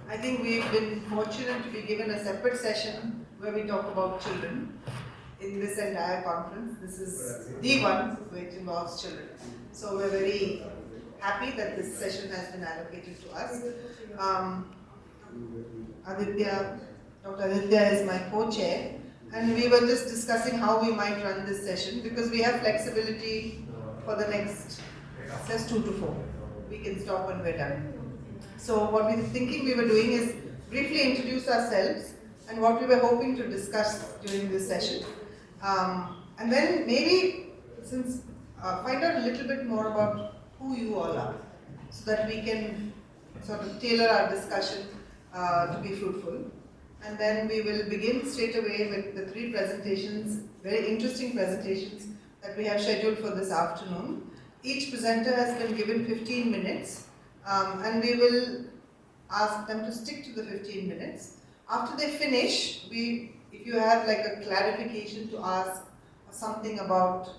I think we've been fortunate to be given a separate session where we talk about children in this entire conference. This is the one which involves children. So we're very happy that this session has been allocated to us. Adithya, Dr. Adithya is my co-chair, and we were just discussing how we might run this session because we have flexibility for the next, says 2 to 4. We can stop when we're done. So what we were thinking we were doing is briefly introduce ourselves and what we were hoping to discuss during this session. And then maybe find out a little bit more about who you all are so that we can sort of tailor our discussion to be fruitful. And then we will begin straight away with the 3 presentations, very interesting presentations that we have scheduled for this afternoon. Each presenter has been given 15 minutes and we will ask them to stick to the 15 minutes. After they finish, if you have like a clarification to ask or something about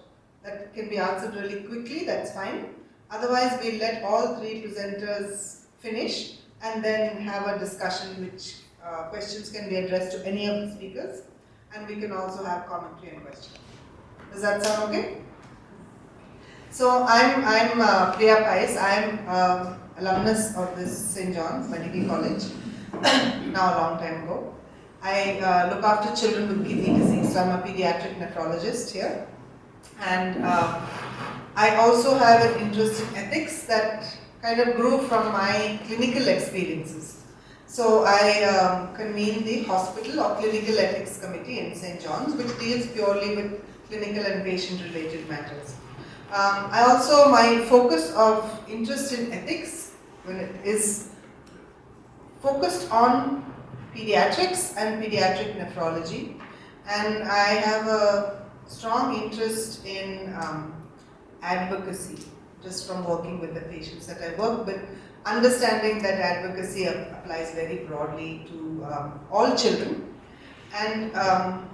that can be answered really quickly, that's fine. Otherwise, we'll let all 3 presenters finish and then have a discussion which questions can be addressed to any of the speakers, and we can also have commentary and questions. Does that sound okay? So I'm Priya Pais. I'm alumnus of this St. John's Medical College, now a long time ago. I look after children with kidney disease, so I'm a pediatric nephrologist here. And I also have an interest in ethics that kind of grew from my clinical experiences. So I convene the Hospital or Clinical Ethics Committee in St. John's, which deals purely with clinical and patient-related matters. My focus of interest in ethics is focused on pediatrics and pediatric nephrology, and I have a strong interest in advocacy, just from working with the patients that I work with, understanding that advocacy applies very broadly to all children. And I'm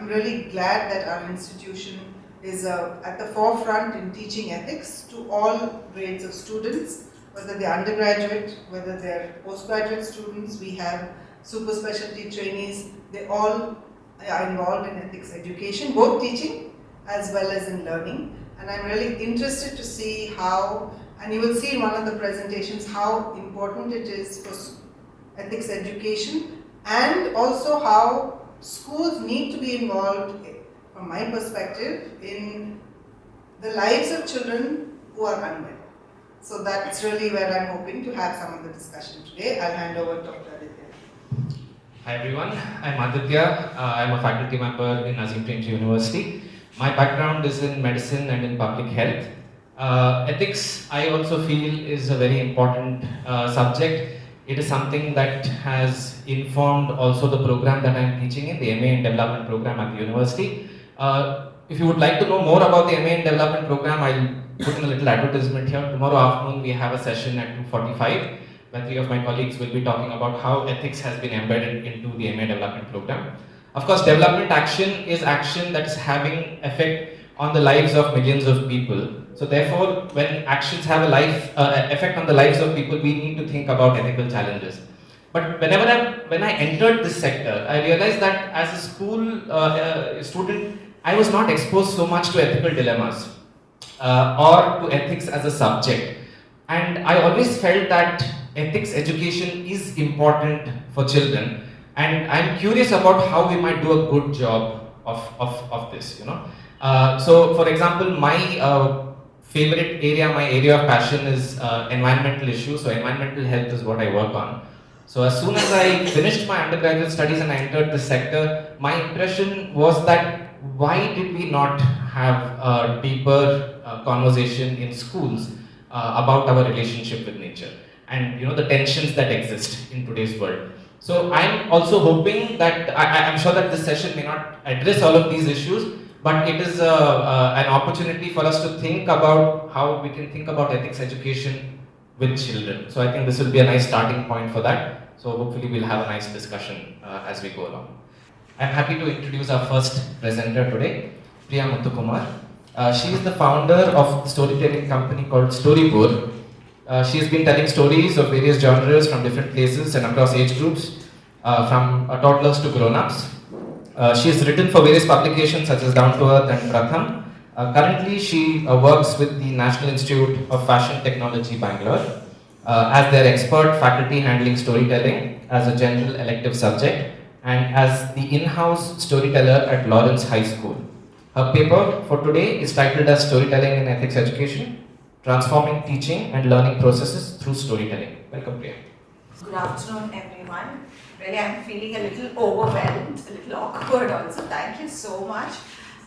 really glad that our institution is at the forefront in teaching ethics to all grades of students, whether they're undergraduate, whether they're postgraduate students. We have super specialty trainees. They all are involved in ethics education, both teaching as well as in learning. And I'm really interested to see how, and you will see in one of the presentations, how important it is for ethics education, and also how schools need to be involved, from my perspective, in the lives of children who are unwell. So that's really where I'm hoping to have some of the discussion today. I'll hand over to Dr. Adithya. Hi everyone, I'm Adithya. I'm a faculty member in Azim Premji University. My background is in medicine and in public health. Ethics, I also feel, is a very important subject. It is something that has informed also the program that I'm teaching in, the MA in Development program at the university. If you would like to know more about the MA in Development program, I'll put in a little advertisement here. Tomorrow afternoon we have a session at 2:45 where 3 of my colleagues will be talking about how ethics has been embedded into the MA Development program. Of course, development action is action that is having effect on the lives of millions of people. So therefore, when actions have a effect on the lives of people, we need to think about ethical challenges. But when I entered this sector, I realized that as a school student, I was not exposed so much to ethical dilemmas or to ethics as a subject. And I always felt that ethics education is important for children. And I'm curious about how we might do a good job of this, So, for example, my favorite area, my area of passion is environmental issues. So, environmental health is what I work on. So, as soon as I finished my undergraduate studies and I entered this sector, my impression was that why did we not have a deeper conversation in schools about our relationship with nature and the tensions that exist in today's world. So I'm also hoping that, I'm sure that this session may not address all of these issues, but it is an opportunity for us to think about how we can think about ethics education with children. So I think this will be a nice starting point for that. So hopefully we'll have a nice discussion as we go along. I'm happy to introduce our first presenter today, Priya Muthukumar. She is the founder of a storytelling company called Storyboard. She's been telling stories of various genres from different places and across age groups, from toddlers to grown-ups. She's written for various publications such as Down to Earth and Pratham. Currently, she works with the National Institute of Fashion Technology, Bangalore, as their expert faculty handling storytelling as a general elective subject and as the in-house storyteller at Lawrence High School. Her paper for today is titled as Storytelling in Ethics Education, Transforming Teaching and Learning Processes Through Storytelling. Welcome, Priya. Good afternoon, everyone. Really, I'm feeling a little overwhelmed, a little awkward also. Thank you so much.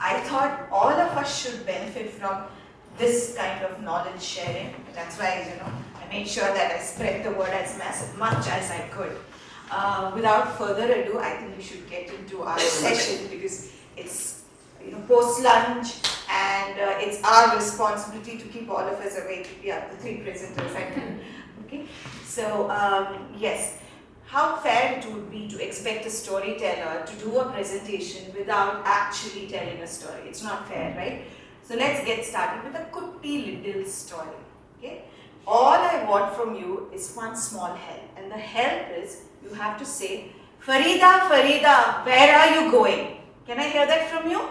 I thought all of us should benefit from this kind of knowledge sharing. That's why, I made sure that I spread the word as much as I could. Without further ado, I think we should get into our session because it's post-lunch and it's our responsibility to keep all of us awake. We are the three presenters, I think. Okay, so yes, how fair it would be to expect a storyteller to do a presentation without actually telling a story. It's not fair, right? So let's get started with a kutti little story. Okay, all I want from you is one small help, and the help is you have to say, Farida, Farida, where are you going? Can I hear that from you?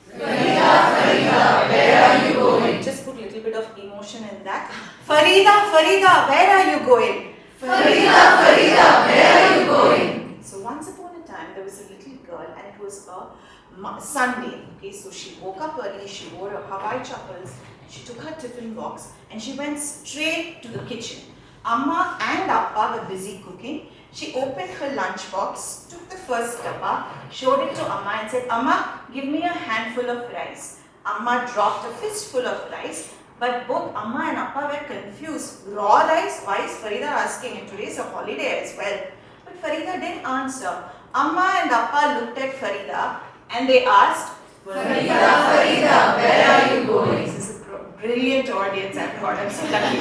Farida, Farida, where are you going? Just put a little bit of emotion in that. Farida, Farida, where are you going? Farida, Farida, where are you going? So once upon a time, there was a little girl and it was a Sunday. Okay, so she woke up early, she wore her Hawaii chappals, she took her tiffin box and she went straight to the kitchen. Amma and Appa were busy cooking. She opened her lunch box, took the first dabba, showed it to Amma and said, Amma, give me a handful of rice. Amma dropped a fistful of rice, but both Amma and Appa were confused. Raw rice? Why is Farida asking? And today is a holiday as well. But Farida didn't answer. Amma and Appa looked at Farida and they asked, Farida, Farida, where are you going? This is a brilliant audience, I've got. I'm so lucky.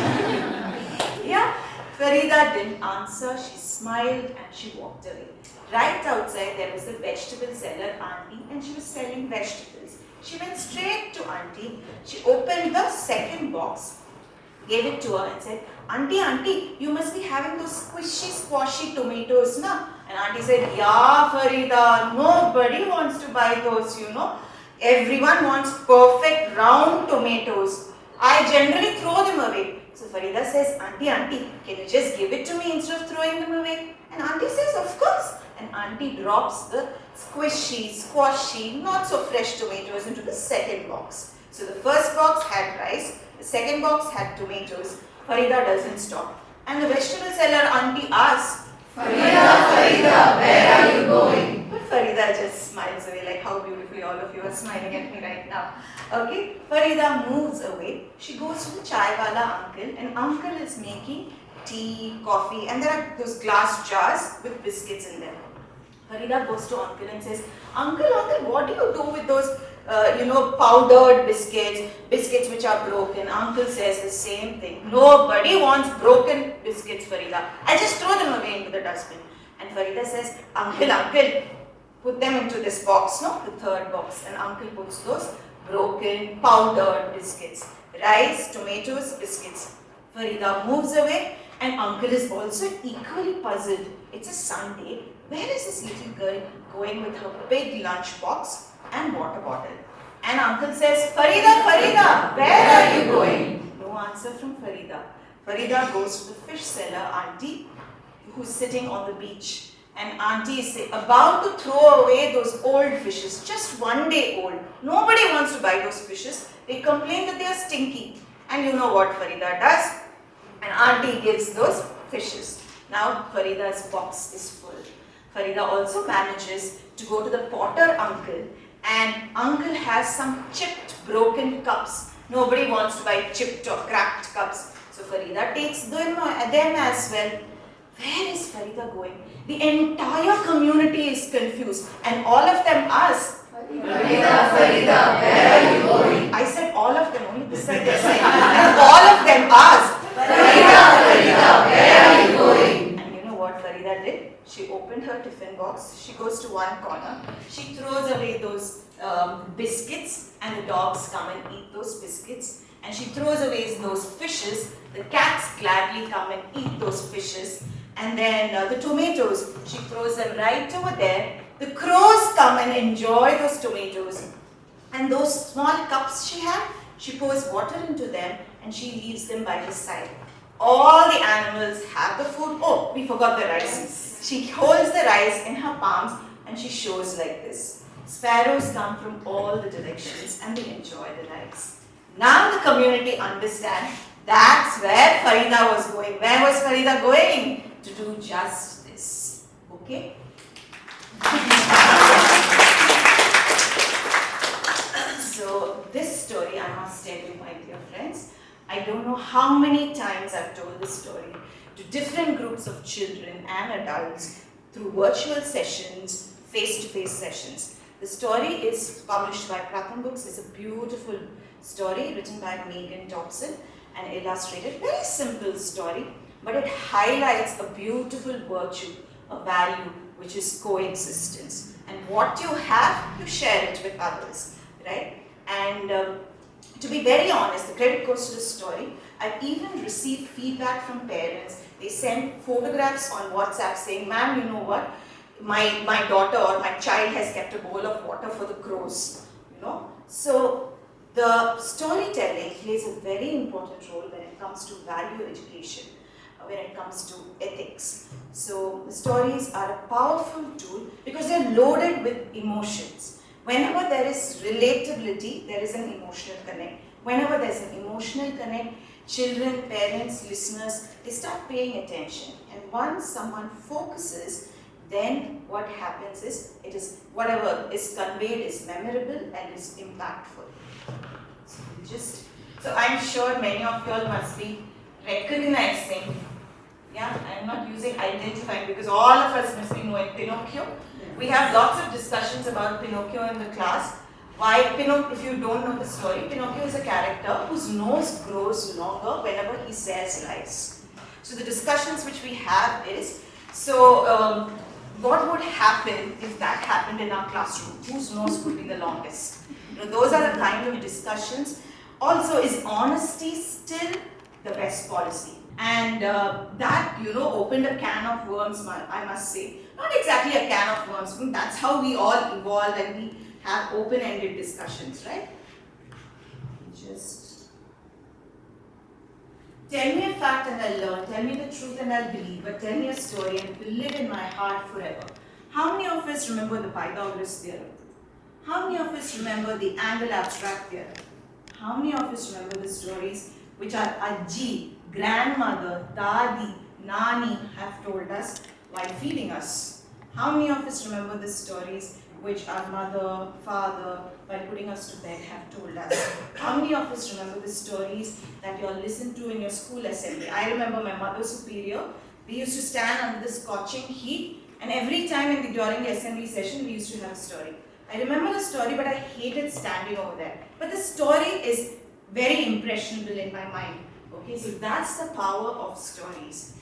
Yeah, Farida didn't answer. She smiled and she walked away. Right outside there was a vegetable seller auntie and she was selling vegetables. She went straight to auntie. She opened the second box, gave it to her and said, Auntie, auntie, you must be having those squishy, squashy tomatoes, na? And auntie said, yeah, Farida, nobody wants to buy those, Everyone wants perfect round tomatoes. I generally throw them away. So Farida says, Auntie, auntie, can you just give it to me instead of throwing them away? And auntie says, of course. And auntie drops the squishy, squashy, not so fresh tomatoes into the second box. So the first box had rice, the second box had tomatoes. Farida doesn't stop. And the vegetable seller auntie asks, Farida, Farida, where are you going? But Farida just smiles away like how beautifully all of you are smiling at me right now. Okay, Farida moves away. She goes to the chai wala uncle and uncle is making tea, coffee and there are those glass jars with biscuits in them. Farida goes to uncle and says, Uncle, what do you do with those powdered biscuits which are broken? Uncle says the same thing. Nobody wants broken biscuits, Farida. I just throw them away into the dustbin. And Farida says, Uncle, put them into this box, the third box. And uncle puts those broken, powdered biscuits. Rice, tomatoes, biscuits. Farida moves away and uncle is also equally puzzled. It's a Sunday. Where is this little girl going with her big lunch box and water bottle? And uncle says, Farida, Farida, where are you going? No answer from Farida. Farida goes to the fish seller auntie who's sitting on the beach. And auntie is about to throw away those old fishes, just one day old. Nobody wants to buy those fishes. They complain that they are stinky. And you know what Farida does? And auntie gives those fishes. Now Farida's box is full. Farida also manages to go to the potter uncle and uncle has some chipped broken cups. Nobody wants to buy chipped or cracked cups. So Farida takes them as well. Where is Farida going? The entire community is confused and all of them ask, Farida, Farida, where are you going? I said all of them, only this side they said. And all of them ask, Farida, Farida, where are you going? And you know what Farida did? She opened her tiffin box, she goes to one corner, she throws away those biscuits and the dogs come and and eat those biscuits, and she throws away those fishes. The cats gladly come and eat those fishes. And then the tomatoes, she throws them right over there. The crows come and enjoy those tomatoes. And those small cups she had, she pours water into them and she leaves them by her side. All the animals have the food. Oh, we forgot the rice. She holds the rice in her palms and she shows like this. Sparrows come from all the directions and they enjoy the rice. Now the community understands that's where Farida was going. Where was Farida going? To do just this. Okay? So this story, I must tell you, my dear friends, I don't know how many times I've told this story to different groups of children and adults through virtual sessions, face-to-face sessions. The story is published by Pratham Books. It's a beautiful story written by Meghna and illustrated. Very simple story, but it highlights a beautiful virtue, a value, which is coexistence. And what you have, you share it with others, right? And to be very honest, the credit goes to the story. I've even received feedback from parents. They send photographs on WhatsApp saying, ma'am, you know what? My daughter or my child has kept a bowl of water for the crows, you know. So the storytelling plays a very important role when it comes to value education, when it comes to ethics. So the stories are a powerful tool because they're loaded with emotions. Whenever there is relatability, there is an emotional connect. Whenever there's an emotional connect, children, parents, listeners, they start paying attention. And once someone focuses, then what happens is, it is whatever is conveyed is memorable and is impactful. So I'm sure many of you all must be recognizing. Yeah, I'm not using identifying because all of us must be knowing Pinocchio. Yeah. We have lots of discussions about Pinocchio in the class. Why Pinocchio, if you don't know the story, Pinocchio is a character whose nose grows longer whenever he says lies. So the discussions which we have is, what would happen if that happened in our classroom? Whose nose would be the longest? You know, those are the kind of discussions. Also, is honesty still the best policy? And that, you know, opened a can of worms, I must say. Not exactly a can of worms, but that's how we all evolve and we have open-ended discussions, right? Just tell me a fact and I'll learn, tell me the truth and I'll believe, but tell me a story and it will live in my heart forever. How many of us remember the Pythagoras theorem? How many of us remember the angle abstract theorem? How many of us remember the stories which our Ajji, grandmother, Dadi, Nani have told us while feeding us? How many of us remember the stories which our mother, father, while putting us to bed have told us? How many of us remember the stories that you all listened to in your school assembly? I remember my mother superior, we used to stand under the scorching heat and every time during the assembly session we used to have a story. I remember the story but I hated standing over there. But the story is very impressionable in my mind. Okay, so that's the power of stories.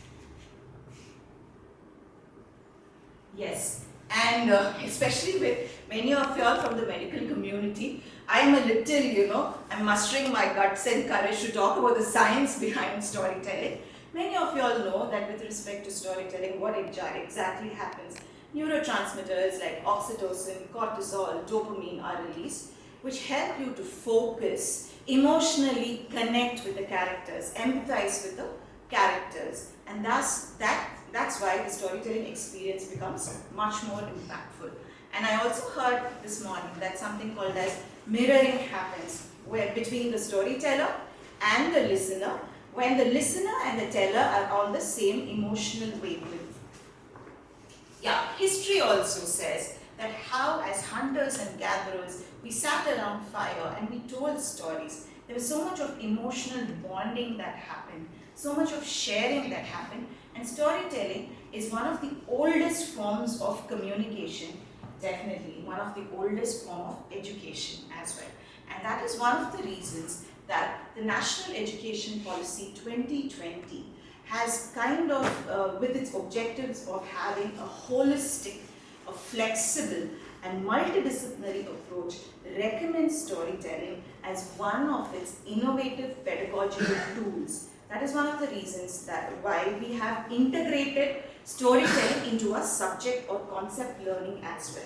Yes, and especially with many of you all from the medical community, I'm a little, you know, I'm mustering my guts and courage to talk about the science behind storytelling. Many of you all know that with respect to storytelling, what exactly happens. Neurotransmitters like oxytocin, cortisol, dopamine are released, which help you to focus, emotionally connect with the characters, empathize with the characters, and that's why the storytelling experience becomes much more impactful. And I also heard this morning that something called as mirroring happens, where between the storyteller and the listener, when the listener and the teller are on the same emotional wavelength. Yeah, history also says that how as hunters and gatherers, we sat around fire and we told stories. There was so much of emotional bonding that happened, so much of sharing that happened, and storytelling is one of the oldest forms of communication, definitely one of the oldest form of education as well. And that is one of the reasons that the National Education Policy 2020 has kind of, with its objectives of having a holistic, a flexible, and multidisciplinary approach recommends storytelling as one of its innovative pedagogical tools. That is one of the reasons that why we have integrated storytelling into a subject or concept learning as well.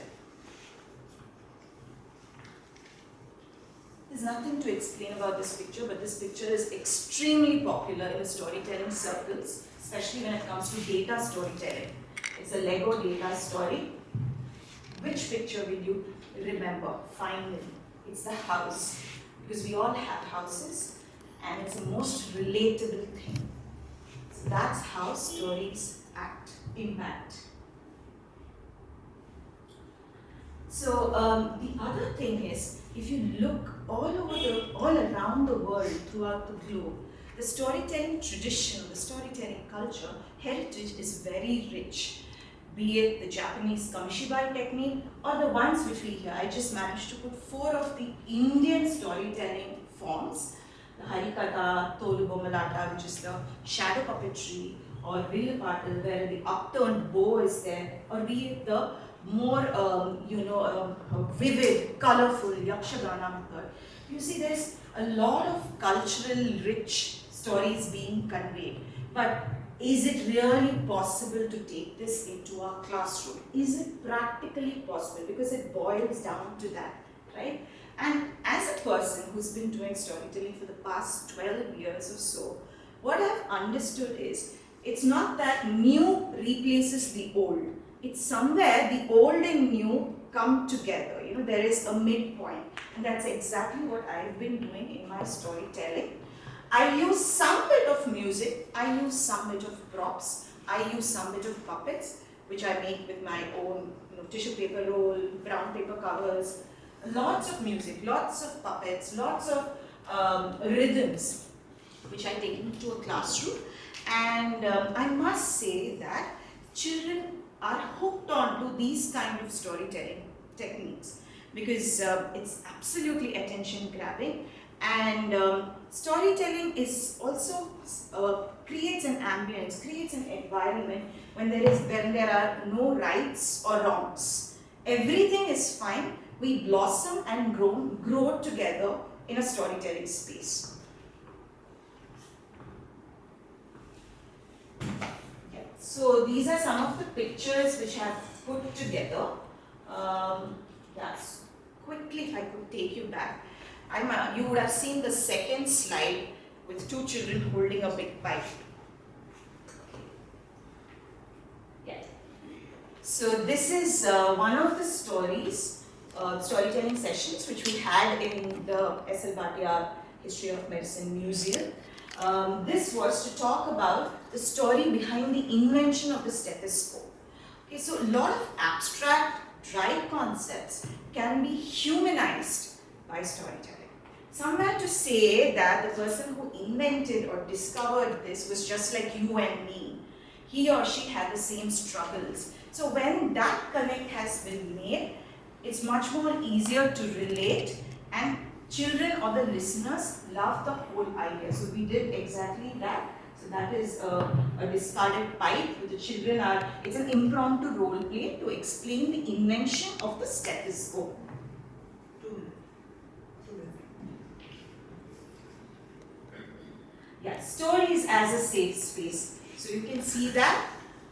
There's nothing to explain about this picture, but this picture is extremely popular in the storytelling circles, especially when it comes to data storytelling. It's a Lego data story. Which picture will you remember? Finally, it's the house, because we all have houses, and it's the most relatable thing. So that's how stories impact. So the other thing is, if you look all around the world, throughout the globe, the storytelling tradition, the storytelling culture, heritage is very rich. Be it the Japanese Kamishibai technique or the ones which we hear. I just managed to put 4 of the Indian storytelling forms. The Harikatha, Tolu Bomalata, which is the shadow puppetry, or Villapatal, where the upturned bow is there, or be it the more vivid, colorful Yakshagana method. You see, there's a lot of cultural rich stories being conveyed. But is it really possible to take this into our classroom? Is it practically possible? Because it boils down to that, right? And as a person who's been doing storytelling for the past 12 years or so, what I've understood is, it's not that new replaces the old. It's somewhere the old and new come together. You know, there is a midpoint. And that's exactly what I've been doing in my storytelling. I use some bit of music, I use some bit of props, I use some bit of puppets, which I make with my own tissue paper roll, brown paper covers, lots of music, lots of puppets, lots of rhythms, which I take into a classroom. And I must say that children are hooked on to these kind of storytelling techniques, because it's absolutely attention grabbing. And storytelling is also creates an ambience, creates an environment when there are no rights or wrongs. Everything is fine. We blossom and grow together in a storytelling space. Yeah. So these are some of the pictures which I've put together. Yes. Quickly, if I could take you back. You would have seen the second slide with 2 children holding a big pipe. Yeah. So this is one of the storytelling sessions which we had in the S.L. Bhatia History of Medicine Museum. This was to talk about the story behind the invention of the stethoscope. Okay, so a lot of abstract, dry concepts can be humanized by storytelling. Somewhere to say that the person who invented or discovered this was just like you and me. He or she had the same struggles. So when that connect has been made, it's much more easier to relate, and children or the listeners love the whole idea. So we did exactly that. So that is a discarded pipe with the children it's an impromptu role play to explain the invention of the stethoscope. Yeah, stories as a safe space. So you can see that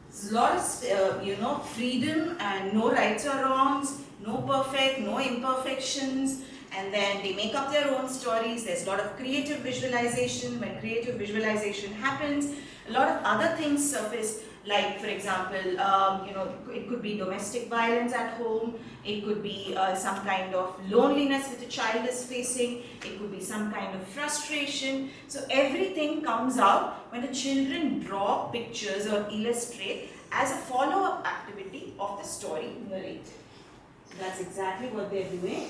there's a lot of freedom and no rights or wrongs, no perfect, no imperfections, and then they make up their own stories. There's a lot of creative visualization. When creative visualization happens, a lot of other things surface, like for example, it could be domestic violence at home, it could be some kind of loneliness that the child is facing, it could be some kind of frustration. So everything comes out when the children draw pictures or illustrate as a follow-up activity of the story narrated. So that's exactly what they're doing.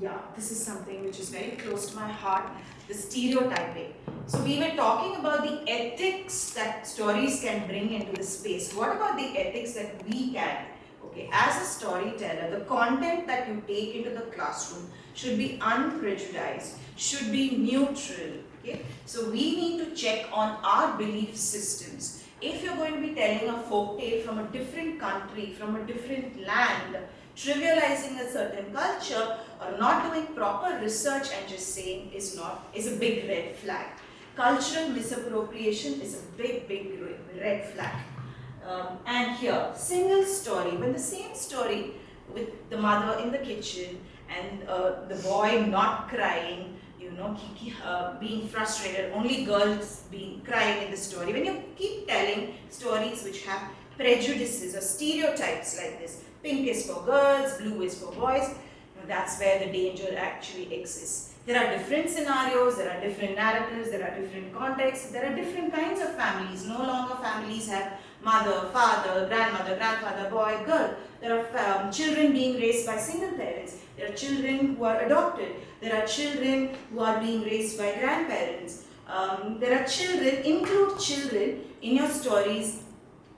Yeah, this is something which is very close to my heart, the stereotyping. So we were talking about the ethics that stories can bring into the space. What about the ethics that we can? Okay, as a storyteller, the content that you take into the classroom should be unprejudiced, should be neutral. Okay, so we need to check on our belief systems. if you're going to be telling a folk tale from a different country, from a different land, trivializing a certain culture or not doing proper research and just saying is a big red flag. Cultural misappropriation is a big red flag. And here, single story, when the same story with the mother in the kitchen and the boy not crying, being frustrated, only girls being crying in the story. When you keep telling stories which have prejudices or stereotypes like this, pink is for girls, blue is for boys, that's where the danger actually exists. There are different scenarios, there are different narratives, there are different contexts, there are different kinds of families. No longer families have mother, father, grandmother, grandfather, boy, girl. There are children being raised by single parents. There are children who are adopted. There are children who are being raised by grandparents. There are children, include children in your stories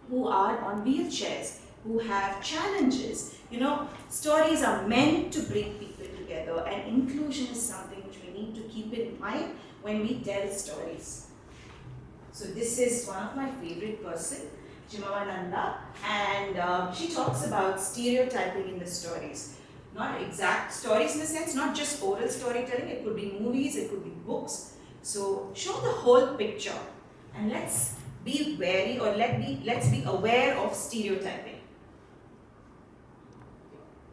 who are on wheelchairs, who have challenges. Stories are meant to bring people together, and inclusion is something which we need to keep in mind when we tell stories. So this is one of my favorite person, Chimavananda, and she talks about stereotyping in the stories. Not exact stories in the sense, not just oral storytelling, it could be movies, it could be books. So show the whole picture, and let's be wary, or let's be aware of stereotyping.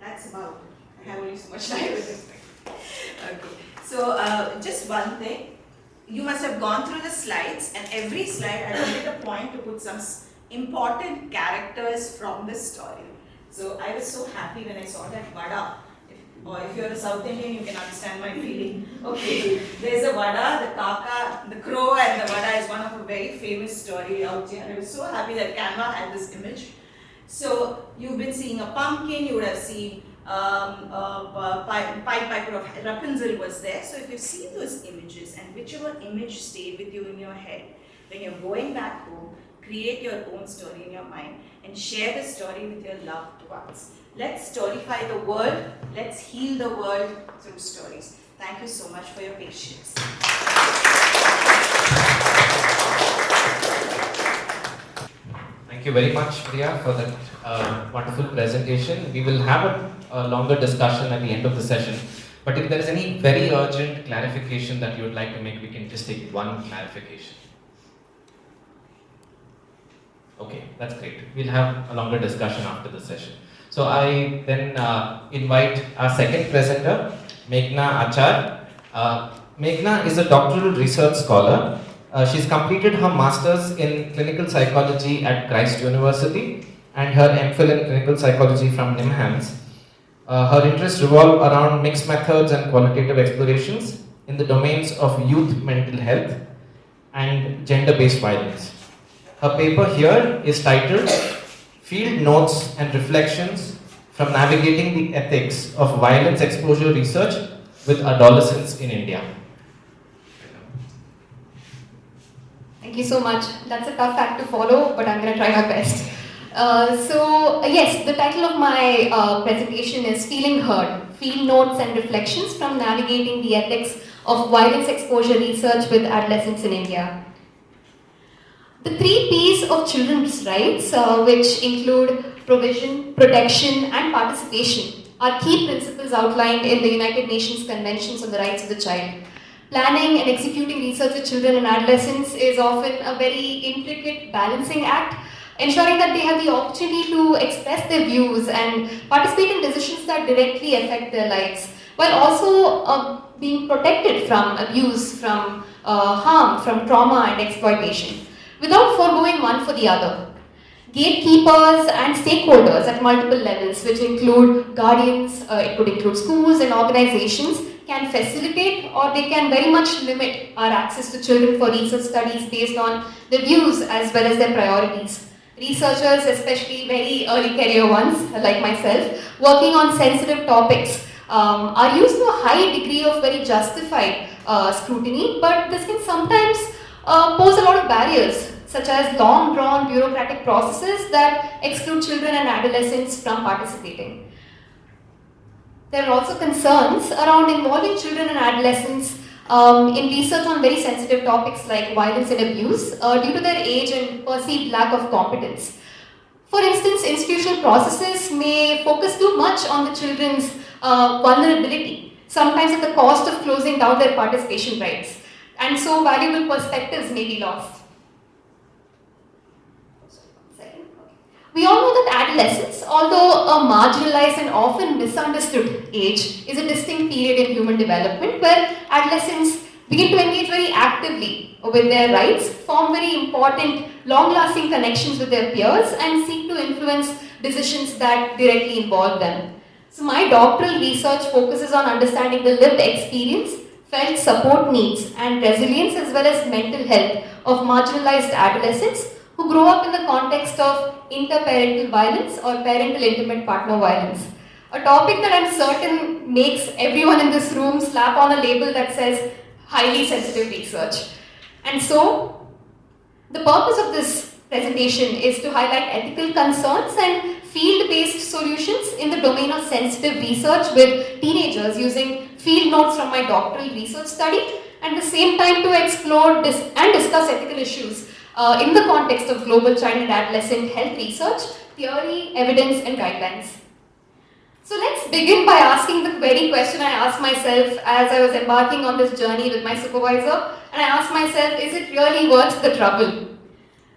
That's about it. I have only so much time with this thing. Okay, so just one thing. You must have gone through the slides, and every slide I made a point to put some important characters from the story. So I was so happy when I saw that vada. Or if you're a South Indian, you can understand my feeling. Okay, there's a vada, the kaka, the crow and the vada is one of a very famous story out here. I was so happy that Canva had this image. So you've been seeing a pumpkin, you would have seen Pied Piper of Rapunzel was there. So if you've seen those images, and whichever image stayed with you in your head, when you're going back home, create your own story in your mind and share the story with your loved ones. Let's storyfy the world. Let's heal the world through stories. Thank you so much for your patience. Thank you very much, Priya, for that wonderful presentation. We will have a longer discussion at the end of the session. But if there is any very urgent clarification that you would like to make, we can just take one clarification. Okay, that's great. We'll have a longer discussion after the session. So I then invite our second presenter, Meghna Achar. Meghna is a doctoral research scholar. She's completed her master's in clinical psychology at Christ University and her MPhil in clinical psychology from NIMHANS. Her interests revolve around mixed methods and qualitative explorations in the domains of youth mental health and gender-based violence. Her paper here is titled Field Notes and Reflections from Navigating the Ethics of Violence Exposure Research with Adolescents in India. Thank you so much. That's a tough act to follow, but I'm going to try my best. Yes, the title of my presentation is Feeling Heard, Field Notes and Reflections from Navigating the Ethics of Violence Exposure Research with Adolescents in India. The 3 P's of children's rights, which include provision, protection, and participation, are key principles outlined in the United Nations Conventions on the Rights of the Child. Planning and executing research with children and adolescents is often a very intricate balancing act, ensuring that they have the opportunity to express their views and participate in decisions that directly affect their lives, while also being protected from abuse, from harm, from trauma and exploitation, without foregoing one for the other. Gatekeepers and stakeholders at multiple levels, which include guardians, it could include schools and organizations, can facilitate or they can very much limit our access to children for research studies based on their views as well as their priorities. Researchers, especially very early career ones like myself, working on sensitive topics, are used to a high degree of very justified scrutiny, but this can sometimes pose a lot of barriers, such as long-drawn bureaucratic processes that exclude children and adolescents from participating. There are also concerns around involving children and adolescents in research on very sensitive topics like violence and abuse due to their age and perceived lack of competence. For instance, institutional processes may focus too much on the children's vulnerability, sometimes at the cost of closing down their participation rights, and so valuable perspectives may be lost. We all know that adolescence, although a marginalized and often misunderstood age, is a distinct period in human development where adolescents begin to engage very actively with their rights, form very important, long-lasting connections with their peers, and seek to influence decisions that directly involve them. So my doctoral research focuses on understanding the lived experience, felt support needs, and resilience as well as mental health of marginalized adolescents who grow up in the context of interparental violence or parental intimate partner violence. A topic that I'm certain makes everyone in this room slap on a label that says highly sensitive research. And so, the purpose of this presentation is to highlight ethical concerns and field-based solutions in the domain of sensitive research with teenagers using field notes from my doctoral research study, and at the same time to explore and discuss ethical issues in the context of global child and adolescent health research, theory, evidence, and guidelines. So let's begin by asking the very question I asked myself as I was embarking on this journey with my supervisor, and I asked myself, is it really worth the trouble?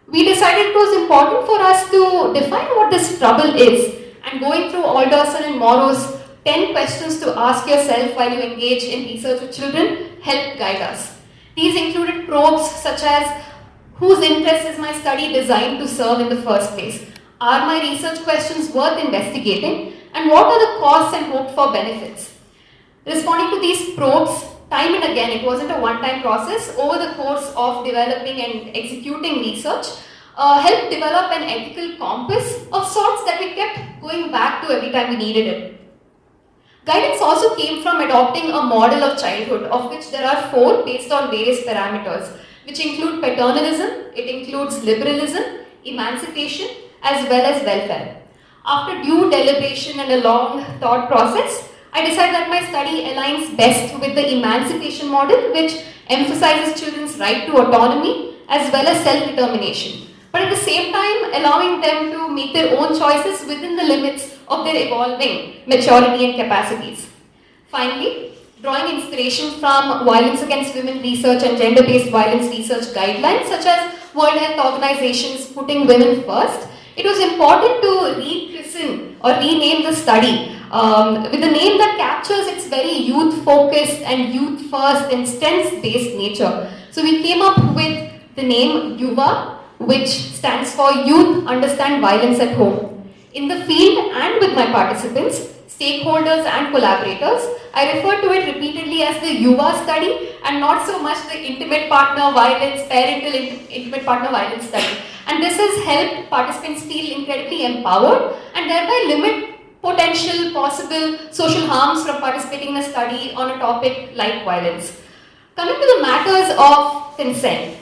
We decided it was important for us to define what this trouble is, and going through Alderson and Morrow's 10 questions to ask yourself while you engage in research with children helped guide us. These included probes such as, whose interest is my study designed to serve in the first place? Are my research questions worth investigating? And what are the costs and hoped for benefits? Responding to these probes time and again, it wasn't a one-time process, over the course of developing and executing research, helped develop an ethical compass of sorts that we kept going back to every time we needed it. Guidance also came from adopting a model of childhood, of which there are 4 based on various parameters, which include paternalism, it includes liberalism, emancipation, as well as welfare. After due deliberation and a long thought process, I decided that my study aligns best with the emancipation model, which emphasizes children's right to autonomy as well as self-determination, but at the same time allowing them to make their own choices within the limits of their evolving maturity and capacities. Finally, drawing inspiration from violence against women research and gender-based violence research guidelines such as World Health Organization's Putting Women First, it was important to rechristen or rename the study with a name that captures its very youth-focused and youth-first and strengths-based nature. So we came up with the name YUVA, which stands for Youth Understand Violence at Home. In the field and with my participants, stakeholders and collaborators, I refer to it repeatedly as the YUVA study and not so much the intimate partner violence, parental intimate partner violence study. And this has helped participants feel incredibly empowered and thereby limit potential possible social harms from participating in a study on a topic like violence. Coming to the matters of consent.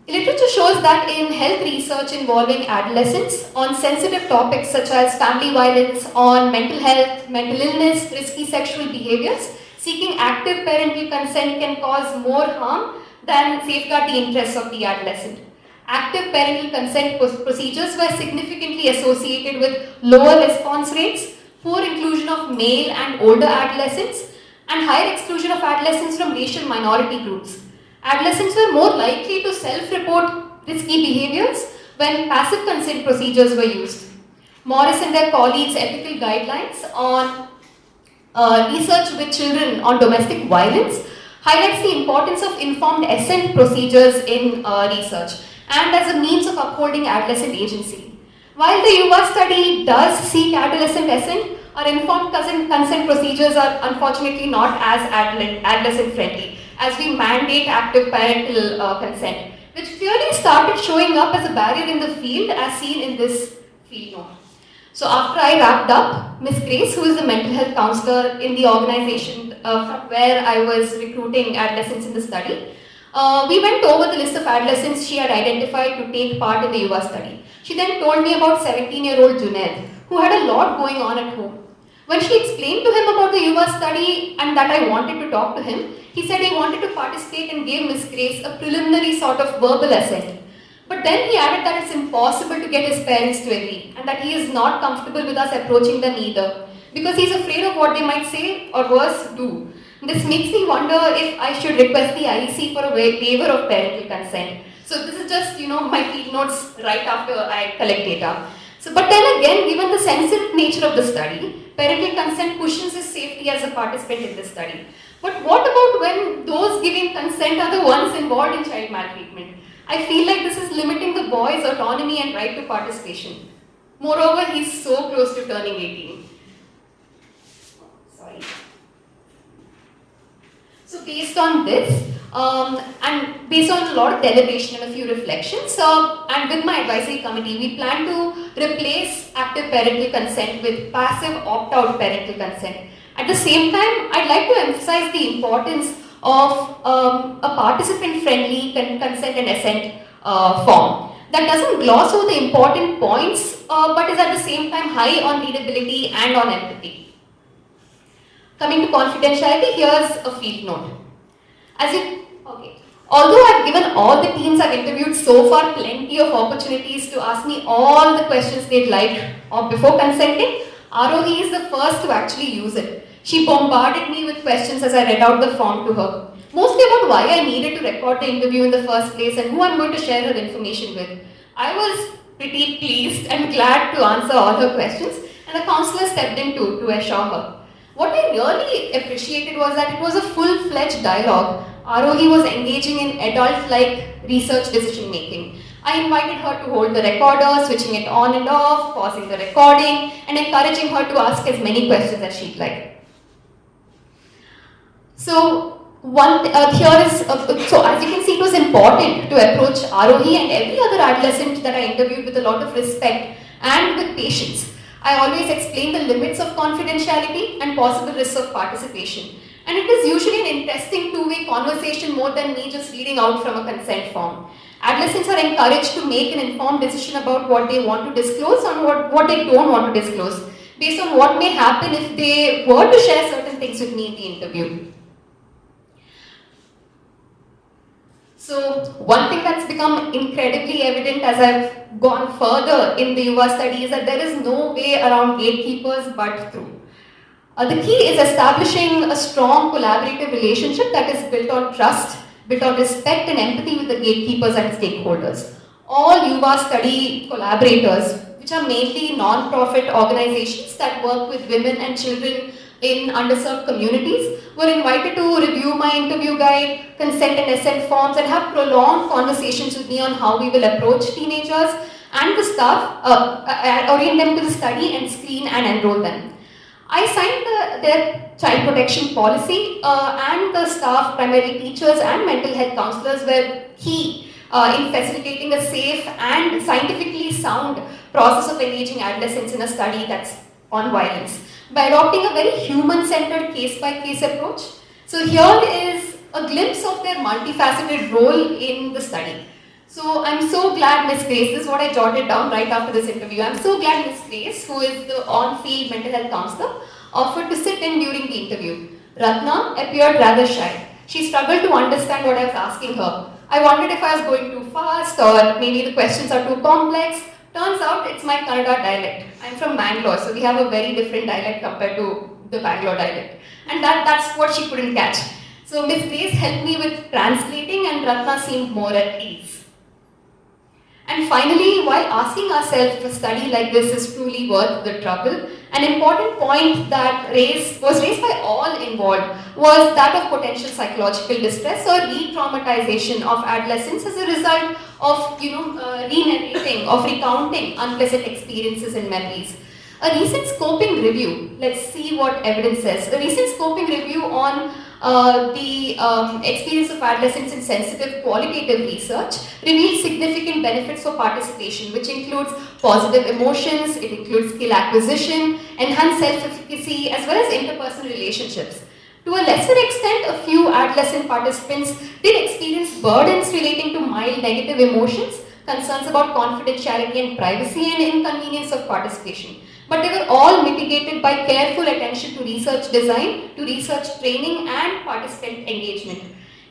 Literature shows that in health research involving adolescents on sensitive topics such as family violence, on mental health, mental illness, risky sexual behaviors, seeking active parental consent can cause more harm than safeguard the interests of the adolescent. Active parental consent procedures were significantly associated with lower response rates, poor inclusion of male and older adolescents, and higher exclusion of adolescents from racial minority groups. Adolescents were more likely to self-report risky behaviors when passive consent procedures were used. Morris and their colleagues' ethical guidelines on research with children on domestic violence highlights the importance of informed assent procedures in research and as a means of upholding adolescent agency. While the YUVA study does seek adolescent assent, our informed consent procedures are unfortunately not as adolescent friendly, as we mandate active parental consent, which clearly started showing up as a barrier in the field as seen in this field note. So after I wrapped up, Ms. Grace, who is the mental health counselor in the organization from where I was recruiting adolescents in the study, we went over the list of adolescents she had identified to take part in the YUVA study. She then told me about 17-year-old Junaid, who had a lot going on at home. When she explained to him about the Yuva study and that I wanted to talk to him, he said he wanted to participate and gave Miss Grace a preliminary sort of verbal assent. But then he added that it's impossible to get his parents to agree and that he is not comfortable with us approaching them either because he's afraid of what they might say or worse, do. This makes me wonder if I should request the ICEE for a waiver of parental consent. So this is just, my field notes right after I collect data. So, but then again, given the sensitive nature of the study, parental consent cushions his safety as a participant in this study. But what about when those giving consent are the ones involved in child maltreatment? I feel like this is limiting the boy's autonomy and right to participation. Moreover, he's so close to turning 18. Sorry. So based on this, and based on a lot of deliberation and a few reflections, and with my advisory committee, we plan to replace active parental consent with passive opt-out parental consent. At the same time, I'd like to emphasize the importance of a participant-friendly consent and assent form that doesn't gloss over the important points, but is at the same time high on readability and on empathy. Coming to confidentiality, here's a field note. Although I've given all the teens I've interviewed so far plenty of opportunities to ask me all the questions they'd like or before consenting, Arohi is the first to actually use it. She bombarded me with questions as I read out the form to her, mostly about why I needed to record the interview in the first place and who I'm going to share her information with. I was pretty pleased and glad to answer all her questions, and the counselor stepped in to assure her. What I really appreciated was that it was a full-fledged dialogue. Arohi was engaging in adult-like research decision-making. I invited her to hold the recorder, switching it on and off, pausing the recording, and encouraging her to ask as many questions as she'd like. So, so as you can see, it was important to approach Arohi and every other adolescent that I interviewed with a lot of respect and with patience. I always explain the limits of confidentiality and possible risks of participation. And it is usually an interesting two-way conversation more than me just reading out from a consent form. Adolescents are encouraged to make an informed decision about what they want to disclose and what they don't want to disclose, based on what may happen if they were to share certain things with me in the interview. So one thing that's become incredibly evident as I've gone further in the Yuva study is that there is no way around gatekeepers but through. The key is establishing a strong collaborative relationship that is built on trust, built on respect and empathy with the gatekeepers and stakeholders. All Yuva study collaborators, which are mainly non-profit organizations that work with women and children in underserved communities, were invited to review my interview guide, consent and assent forms, and have prolonged conversations with me on how we will approach teenagers and the staff, orient them to the study and screen and enroll them. I signed their child protection policy and the staff, primarily teachers and mental health counselors, were key in facilitating a safe and scientifically sound process of engaging adolescents in a study that's on violence by adopting a very human-centered case-by-case approach. So here is a glimpse of their multifaceted role in the study. So I'm so glad Miss Grace, this is what I jotted down right after this interview, I'm so glad Miss Grace, who is the on-field mental health counselor, offered to sit in during the interview. Ratna appeared rather shy. She struggled to understand what I was asking her. I wondered if I was going too fast or maybe the questions are too complex. Turns out it's my Kannada dialect. I'm from Bangalore, so we have a very different dialect compared to the Bangalore dialect. And that's what she couldn't catch. So Miss Grace helped me with translating and Ratna seemed more at ease. And finally, while asking ourselves if a study like this is truly worth the trouble, an important point that was raised by all involved was that of potential psychological distress or re-traumatization of adolescents as a result of re-narrating, of recounting unpleasant experiences and memories. A recent scoping review, let's see what evidence says. A recent scoping review on the experience of adolescents in sensitive qualitative research reveals significant benefits for participation, which includes positive emotions, it includes skill acquisition, enhanced self-efficacy, as well as interpersonal relationships. To a lesser extent, a few adolescent participants did experience burdens relating to mild negative emotions, concerns about confidentiality and privacy, and inconvenience of participation. but they were all mitigated by careful attention to research design, to research training and participant engagement.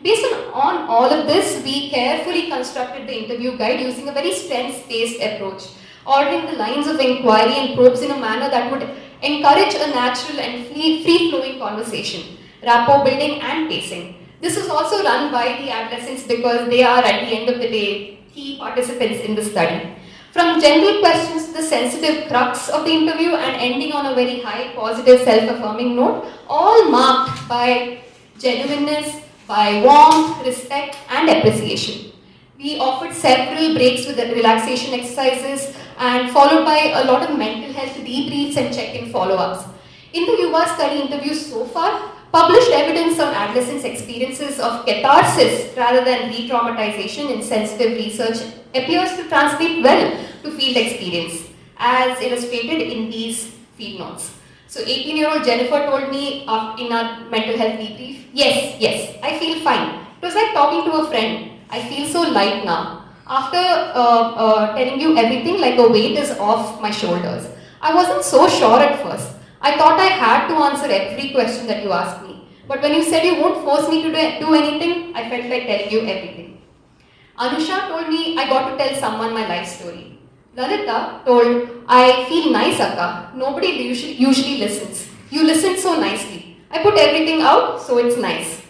Based on all of this, we carefully constructed the interview guide using a very strengths-based approach, ordering the lines of inquiry and probes in a manner that would encourage a natural and free-flowing conversation, rapport building and pacing. This is also run by the adolescents because they are, at the end of the day, key participants in the study. From general questions to the sensitive crux of the interview and ending on a very high, positive, self-affirming note, all marked by genuineness, by warmth, respect and appreciation. We offered several breaks with the relaxation exercises and followed by a lot of mental health debriefs and check-in follow-ups. In the Yuva study interviews so far, published evidence on adolescents' experiences of catharsis rather than re-traumatization in sensitive research appears to translate well to field experience, as illustrated in these field notes. So 18-year-old Jennifer told me in our mental health debrief, yes, I feel fine. It was like talking to a friend. I feel so light now. After telling you everything, like a weight is off my shoulders. I wasn't so sure at first. I thought I had to answer every question that you asked me. But when you said you won't force me to do anything, I felt like telling you everything. Anusha told me I got to tell someone my life story. Lalita told, I feel nice, Akka. Nobody usually listens. You listened so nicely. I put everything out, so it's nice.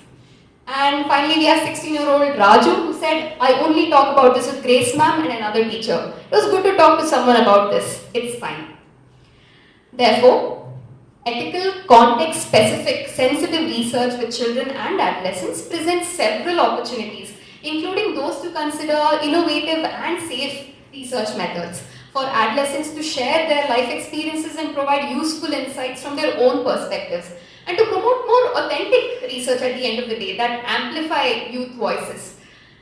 And finally, we have 16-year-old Raju who said, I only talk about this with Grace ma'am and another teacher. It was good to talk to someone about this. It's fine. Therefore, ethical, context-specific, sensitive research with children and adolescents presents several opportunities, including those to consider innovative and safe research methods for adolescents to share their life experiences and provide useful insights from their own perspectives, and to promote more authentic research at the end of the day that amplify youth voices.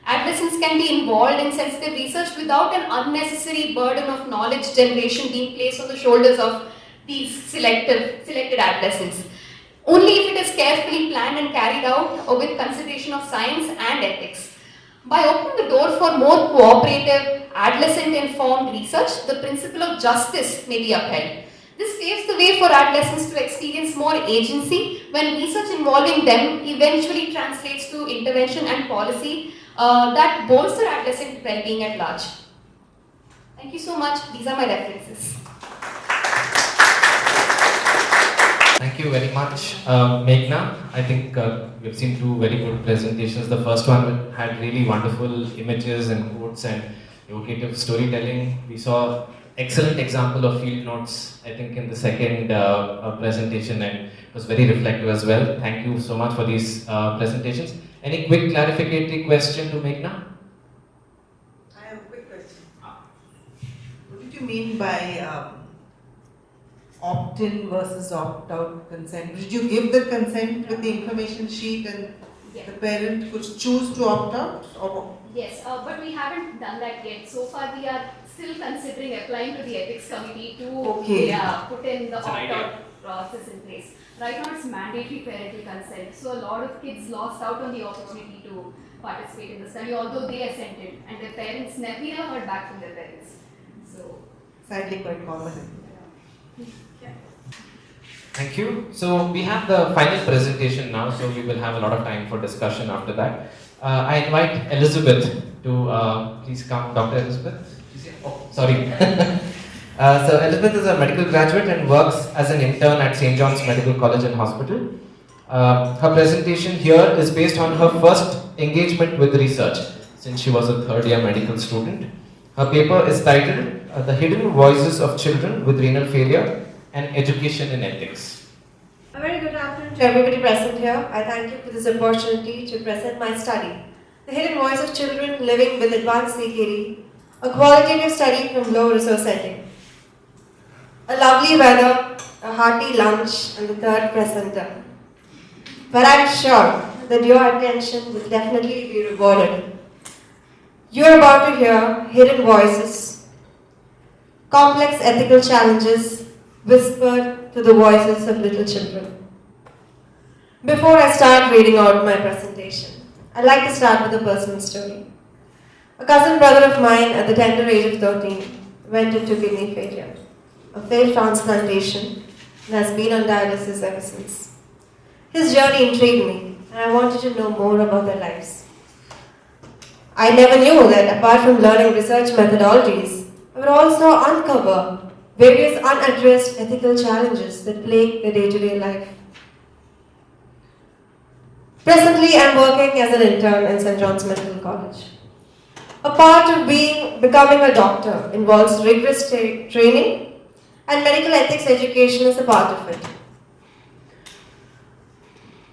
Adolescents can be involved in sensitive research without an unnecessary burden of knowledge generation being placed on the shoulders of these selected adolescents, only if it is carefully planned and carried out with consideration of science and ethics. By opening the door for more cooperative, adolescent-informed research, the principle of justice may be upheld. This paves the way for adolescents to experience more agency when research involving them eventually translates to intervention and policy that bolster adolescent well-being at large. Thank you so much. These are my references. Thank you very much, Meghna. I think we've seen two very good presentations. The first one had really wonderful images and quotes and evocative storytelling. We saw excellent example of field notes, I think, in the second presentation, and it was very reflective as well. Thank you so much for these presentations. Any quick clarificatory question to Meghna? I have a quick question. What did you mean by opt-in versus opt-out consent? Did you give the consent with the information sheet and the parent could choose to opt out? Or? Yes, but we haven't done that yet. So far, we are still considering applying to the ethics committee to put in the opt-out process in place. Right now, it's mandatory parental consent. So a lot of kids lost out on the opportunity to participate in the study, although they assented, and their parents never heard back from their parents. So sadly, quite common. Thank you. So we have the final presentation now, so we will have a lot of time for discussion after that. I invite Elizabeth to please come, Dr. Elizabeth. Oh, sorry. So Elizabeth is a medical graduate and works as an intern at St. John's Medical College and Hospital. Her presentation here is based on her first engagement with research since she was a third-year medical student. Her paper is titled The Hidden Voices of Children with Renal Failure and Education in Ethics. A very good afternoon to everybody present here. I thank you for this opportunity to present my study, The Hidden Voice of Children Living with Advanced CKD, a qualitative study from low resource setting. A lovely weather, a hearty lunch, and the third presenter. But I'm sure that your attention will definitely be rewarded. You are about to hear hidden voices, complex ethical challenges, whispered to the voices of little children. Before I start reading out my presentation, I'd like to start with a personal story. A cousin brother of mine at the tender age of 13 went into kidney failure. a failed transplantation, and has been on dialysis ever since. His journey intrigued me, and I wanted to know more about their lives. I never knew that apart from learning research methodologies, I would also uncover various unaddressed ethical challenges that plague their day-to-day life. Presently, I am working as an intern in St. John's Medical College. A part of becoming a doctor involves rigorous training, and medical ethics education is a part of it.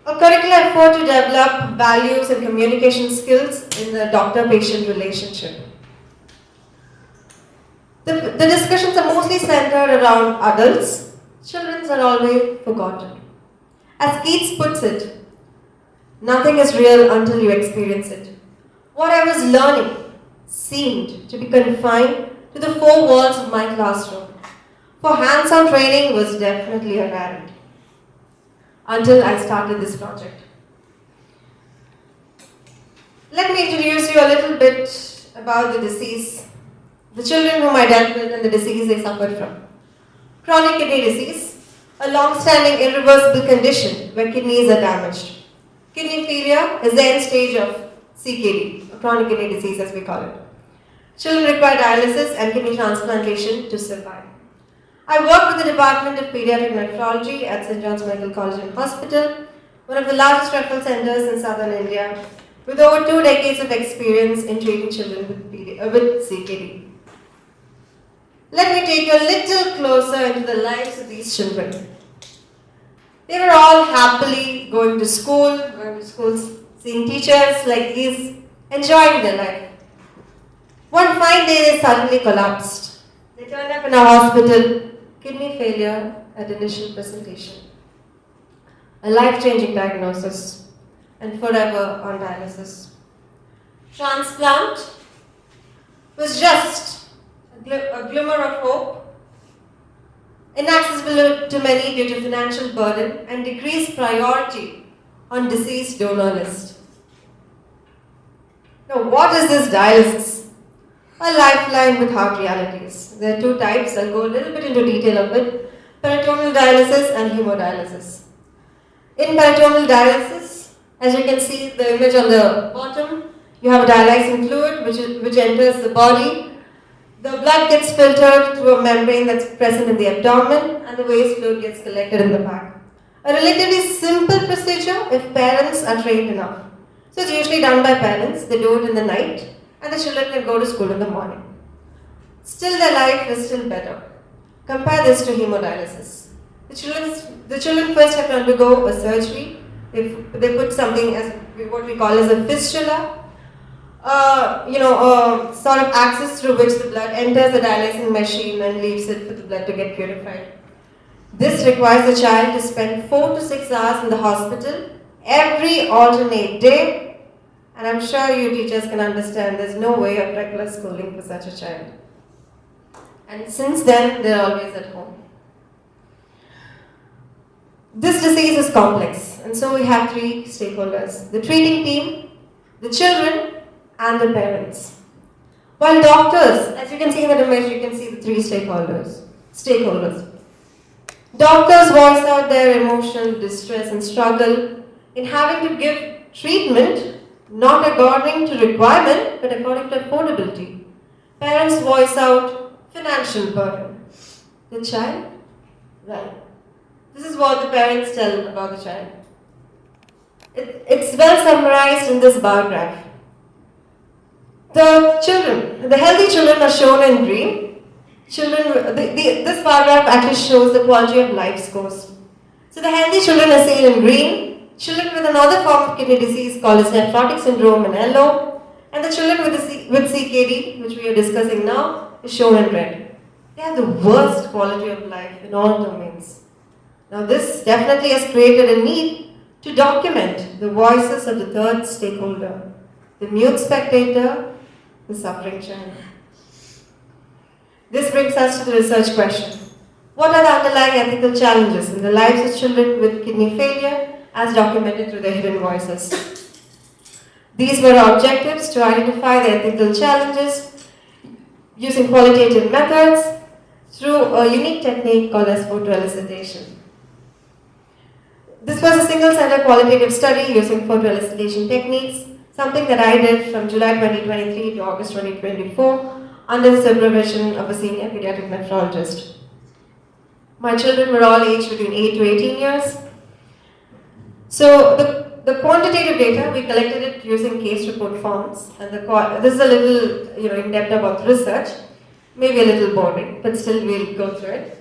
A curricular effort to develop values and communication skills in the doctor-patient relationship. The discussions are mostly centered around adults. Children are always forgotten. As Keats puts it, nothing is real until you experience it. What I was learning seemed to be confined to the four walls of my classroom. For hands-on training was definitely a rarity. Until I started this project. Let me introduce you a little bit about the disease, the children whom I dealt with and the disease they suffered from. Chronic kidney disease, a long-standing irreversible condition where kidneys are damaged. Kidney failure is the end stage of CKD, chronic kidney disease as we call it. Children require dialysis and kidney transplantation to survive. I work with the Department of Pediatric Nephrology at St. John's Medical College and Hospital, one of the largest referral centers in southern India, with over 2 decades of experience in treating children with CKD. Let me take you a little closer into the lives of these children. They were all happily going to schools, seeing teachers like these, enjoying their life. One fine day they suddenly collapsed. They turned up in a hospital, kidney failure at initial presentation. A life-changing diagnosis and forever on dialysis. Transplant was just a glimmer of hope, inaccessible to many due to financial burden and decreased priority on deceased donor list. Now, what is this dialysis? A lifeline with hard realities. There are 2 types. I'll go a little bit into detail of it. Peritoneal dialysis and hemodialysis. In peritoneal dialysis, as you can see the image on the bottom, you have a dialysing fluid which enters the body. The blood gets filtered through a membrane that's present in the abdomen and the waste fluid gets collected in the back. A relatively simple procedure if parents are trained enough. So it's usually done by parents. They do it in the night and the children can go to school in the morning. Still their life is still better. Compare this to hemodialysis. The children first have to undergo a surgery. They put something as what we call as a fistula, sort of access through which the blood enters the dialysing machine and leaves it for the blood to get purified. This requires the child to spend 4 to 6 hours in the hospital every alternate day. And I'm sure you teachers can understand there's no way of regular schooling for such a child. And since then, they're always at home. This disease is complex, and so we have 3 stakeholders. The treating team, the children, and the parents. While doctors, as you can see in the image, you can see the 3 stakeholders. Doctors voice out their emotional distress and struggle in having to give treatment not according to requirement, but according to affordability. Parents voice out financial burden. The child? Well, this is what the parents tell about the child. It's well summarized in this bar graph. The healthy children are shown in green. This bar graph actually shows the quality of life scores. So the healthy children are seen in green. Children with another form of kidney disease called as nephrotic syndrome in yellow, and the children with CKD, which we are discussing now, is shown in red. They have the worst quality of life in all domains. Now this definitely has created a need to document the voices of the 3rd stakeholder, the mute spectator, the suffering child. This brings us to the research question. What are the underlying ethical challenges in the lives of children with kidney failure as documented through the hidden voices? These were objectives to identify the ethical challenges using qualitative methods, through a unique technique called as photoelicitation. This was a single-center qualitative study using photoelicitation techniques, something that I did from July 2023 to August 2024 under the supervision of a senior pediatric nephrologist. My children were all aged between 8 to 18 years. So the quantitative data, we collected it using case report forms, and this is a little in-depth about the research, maybe a little boring, but still we'll go through it.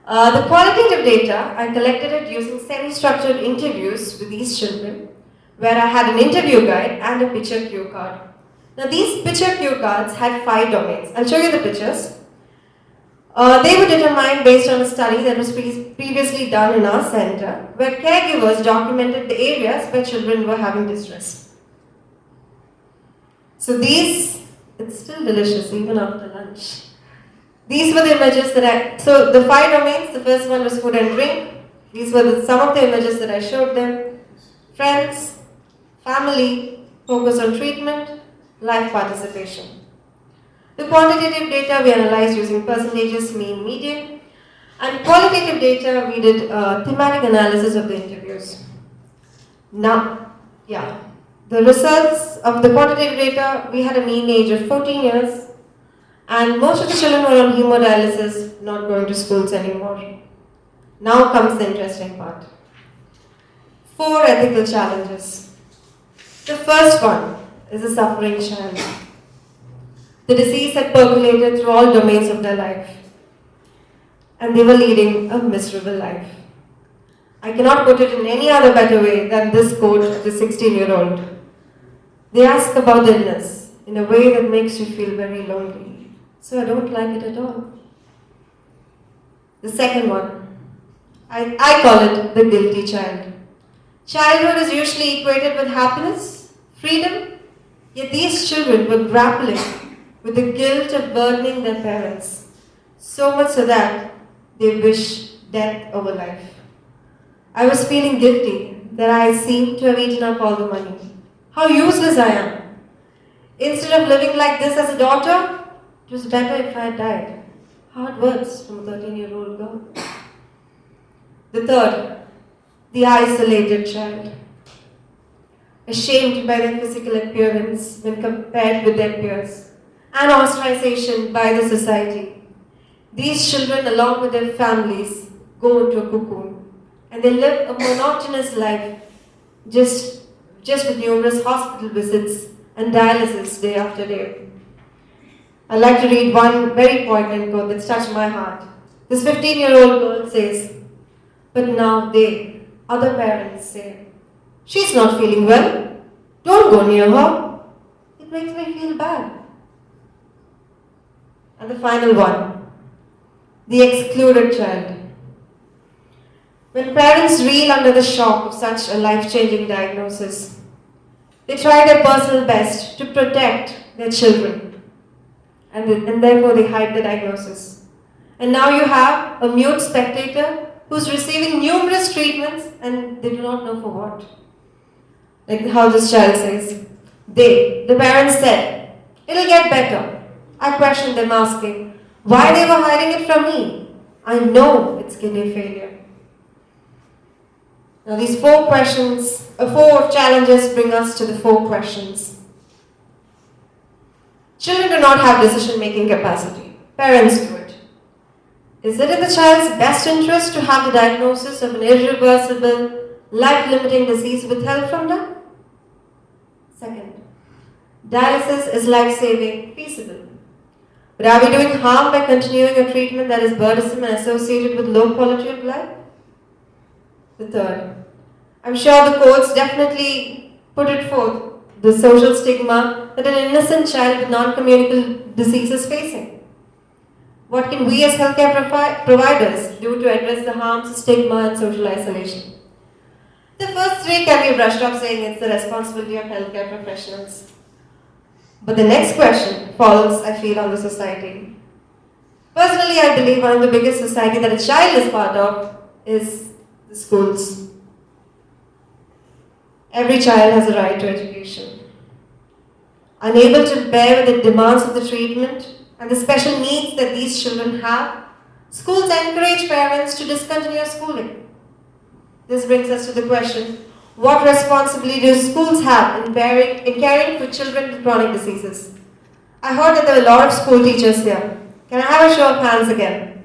The qualitative data, I collected it using semi-structured interviews with these children, where I had an interview guide and a picture cue card. Now these picture cue cards had 5 domains. I'll show you the pictures. They were determined based on a study that was previously done in our center, where caregivers documented the areas where children were having distress. So these, it's still delicious even after lunch. These were the images that so the 5 domains, the first one was food and drink. These were some of the images that I showed them. Friends, family, focus on treatment, life participation. The quantitative data we analyzed using percentages, mean, median, and qualitative data we did thematic analysis of the interviews. Now, the results of the quantitative data, we had a mean age of 14 years, and most of the children were on hemodialysis, not going to schools anymore. Now comes the interesting part. 4 ethical challenges. The first one is a suffering child. The disease had percolated through all domains of their life, and they were leading a miserable life. I cannot put it in any other better way than this quote of the 16-year-old. They ask about the illness in a way that makes you feel very lonely. So I don't like it at all. The second one, I call it the guilty child. Childhood is usually equated with happiness, freedom, yet these children were grappling with the guilt of burdening their parents, so much so that they wish death over life. I was feeling guilty that I seemed to have eaten up all the money. How useless I am. Instead of living like this as a daughter, it was better if I had died. Hard words from a 13-year-old girl. The third, the isolated child. Ashamed by their physical appearance when compared with their peers, and ostracization by the society. These children, along with their families, go into a cocoon, and they live a monotonous life, just with numerous hospital visits and dialysis day after day. I'd like to read one very poignant quote that's touched my heart. This 15-year-old girl says, "But now they, other parents, say, 'She's not feeling well. Don't go near her. It makes me feel bad.'" And the final one, the excluded child. When parents reel under the shock of such a life-changing diagnosis, they try their personal best to protect their children, and therefore they hide the diagnosis. And now you have a mute spectator who's receiving numerous treatments and they do not know for what. Like how this child says, the parents said, "It'll get better." I questioned them asking, why they were hiding it from me? I know it's kidney failure. Now these 4 challenges bring us to the 4 questions. Children do not have decision-making capacity. Parents do it. Is it in the child's best interest to have the diagnosis of an irreversible, life-limiting disease withheld from them? Second, dialysis is life-saving, feasible. But are we doing harm by continuing a treatment that is burdensome and associated with low quality of life? The third, I'm sure the courts definitely put it forth, the social stigma that an innocent child with non-communicable disease is facing. What can we as healthcare providers do to address the harms, stigma and social isolation? The first 3 can be brushed off saying it's the responsibility of healthcare professionals. But the next question falls, I feel, on the society. Personally, I believe one of the biggest society that a child is part of is the schools. Every child has a right to education. Unable to bear with the demands of the treatment and the special needs that these children have, Schools encourage parents to discontinue schooling. This brings us to the question, what responsibility do schools have in caring for children with chronic diseases? I heard that there were a lot of school teachers here. Can I have a show of hands again?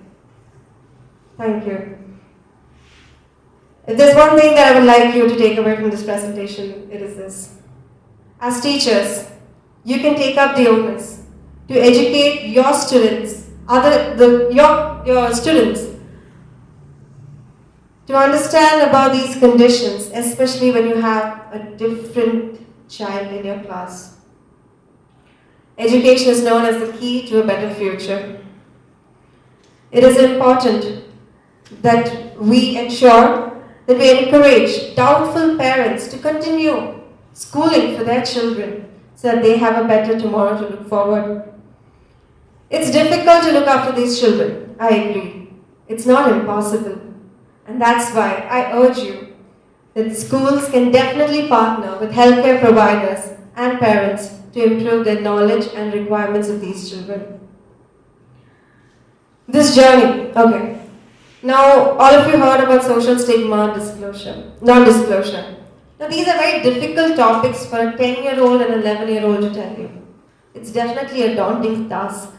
Thank you. If there's one thing that I would like you to take away from this presentation, it is this. As teachers, you can take up the onus to educate your students, your students, to understand about these conditions, especially when you have a different child in your class. Education is known as the key to a better future. It is important that we ensure that we encourage doubtful parents to continue schooling for their children so that they have a better tomorrow to look forward. It's difficult to look after these children, I agree. It's not impossible. And that's why I urge you that schools can definitely partner with healthcare providers and parents to improve their knowledge and requirements of these children. This journey, okay. Now, all of you heard about social stigma and non-disclosure. Now, these are very difficult topics for a 10-year-old and 11-year-old to tell you. It's definitely a daunting task.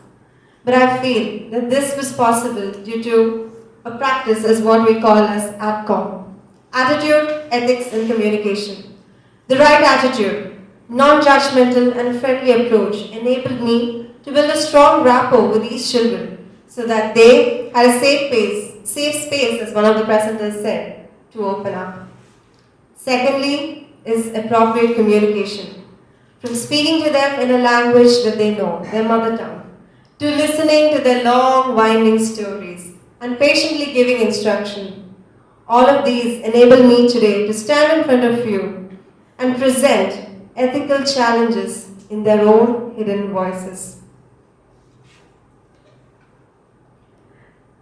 But I feel that this was possible due to a practice as what we call as ATCOM. Attitude, Ethics and Communication. The right attitude, non-judgmental and friendly approach enabled me to build a strong rapport with these children so that they had a safe space, as one of the presenters said, to open up. Secondly is appropriate communication. From speaking to them in a language that they know, their mother tongue, to listening to their long, winding stories and patiently giving instruction. All of these enable me today to stand in front of you and present ethical challenges in their own hidden voices.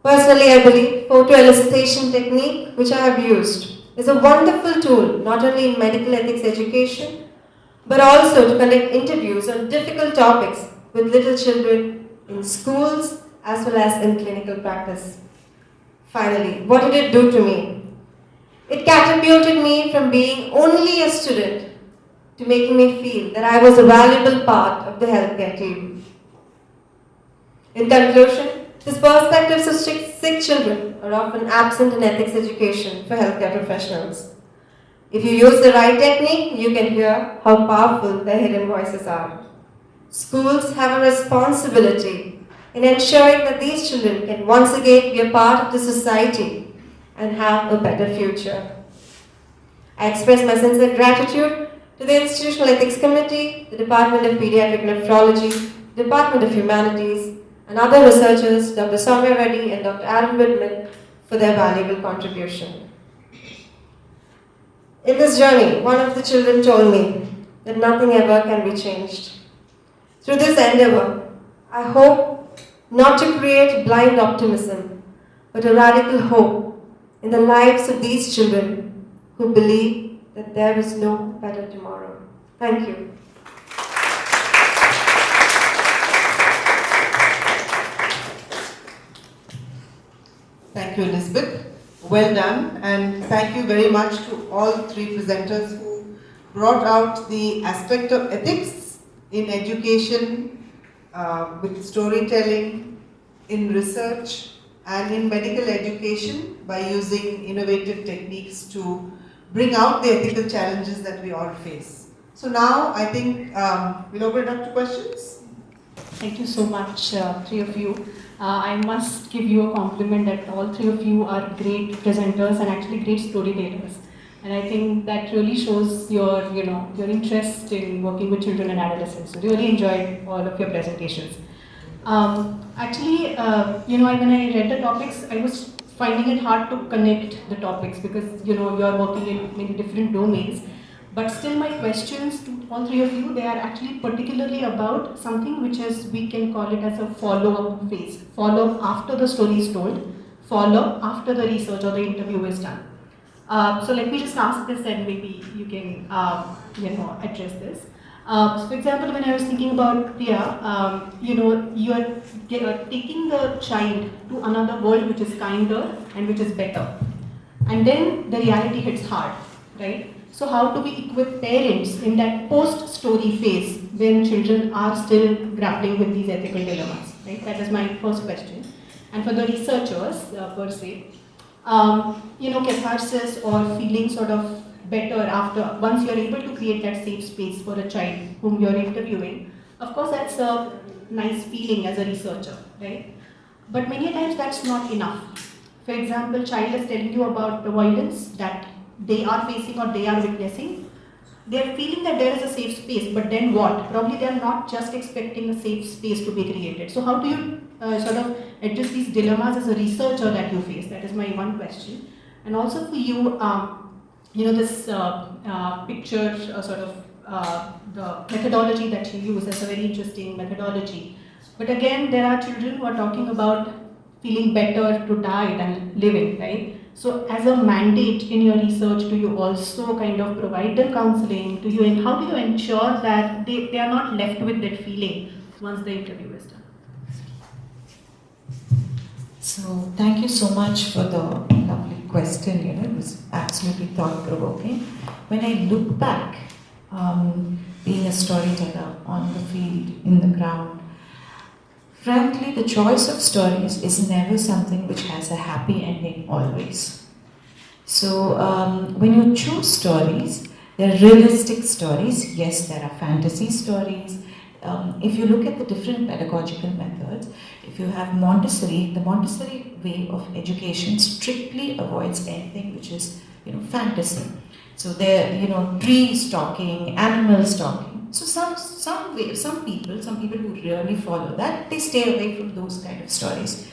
Personally, I believe photo elicitation technique, which I have used, is a wonderful tool not only in medical ethics education, but also to conduct interviews on difficult topics with little children in schools as well as in clinical practice. Finally, what did it do to me? It catapulted me from being only a student to making me feel that I was a valuable part of the healthcare team. In conclusion, these perspectives of sick children are often absent in ethics education for healthcare professionals. If you use the right technique, you can hear how powerful their hidden voices are. Schools have a responsibility in ensuring that these children can once again be a part of the society and have a better future. I express my sincere gratitude to the Institutional Ethics Committee, the Department of Pediatric Nephrology, Department of Humanities, and other researchers, Dr. Soumya Reddy and Dr. Adam Whitman, for their valuable contribution. In this journey, one of the children told me that nothing ever can be changed. Through this endeavor, I hope not to create blind optimism, but a radical hope in the lives of these children who believe that there is no better tomorrow. Thank you. Thank you, Elizabeth. Well done, and thank you very much to all three presenters who brought out the aspect of ethics in education, with storytelling, in research, and in medical education by using innovative techniques to bring out the ethical challenges that we all face. So now I think we'll open it up to questions. Thank you so much, three of you. I must give you a compliment that all three of you are great presenters and actually great storytellers. And I think that really shows your interest in working with children and adolescents. So really enjoyed all of your presentations. Actually, when I read the topics, I was finding it hard to connect the topics because you're working in many different domains. But still, my questions to all three of you, they are actually particularly about something which is, we can call it as a follow-up phase. Follow-up after the story is told, follow-up after the research or the interview is done. So let me just ask this and maybe you can, address this. For example, when I was thinking about Priya, you are taking the child to another world which is kinder and which is better. And then the reality hits hard, right? So how do we equip parents in that post-story phase when children are still grappling with these ethical dilemmas, right? That is my first question. And for the researchers, per se, catharsis or feeling sort of better after, once you're able to create that safe space for a child whom you're interviewing, of course that's a nice feeling as a researcher, right? But many times that's not enough. For example, child is telling you about the violence that they are facing or they are witnessing. They are feeling that there is a safe space, but then what? Probably they are not just expecting a safe space to be created. So how do you sort of address these dilemmas as a researcher that you face? That is my one question. And also for you, this picture the methodology that you use is a very interesting methodology. But again, there are children who are talking about feeling better to die than living, right? So as a mandate in your research, do you also kind of provide them counseling? How do you ensure that they are not left with that feeling once the interview is done? So thank you so much for the lovely question. It was absolutely thought-provoking. When I look back, being a storyteller on the field, in the ground, frankly, the choice of stories is never something which has a happy ending always. So when you choose stories, there are realistic stories. Yes, there are fantasy stories. If you look at the different pedagogical methods, if you have Montessori, the Montessori way of education strictly avoids anything which is, fantasy. So there, tree stalking, animal stalking. So some people who really follow that, they stay away from those kind of stories.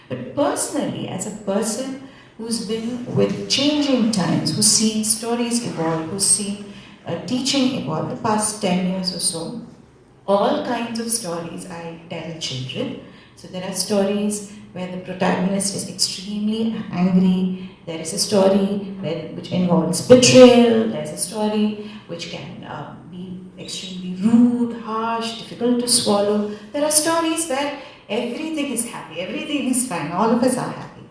But personally, as a person who's been with changing times, who's seen stories evolve, who's seen teaching evolve the past 10 years or so, all kinds of stories I tell children. So there are stories where the protagonist is extremely angry. There is a story which involves betrayal. There's a story which can be extremely rude, harsh, difficult to swallow. There are stories where everything is happy, everything is fine, all of us are happy.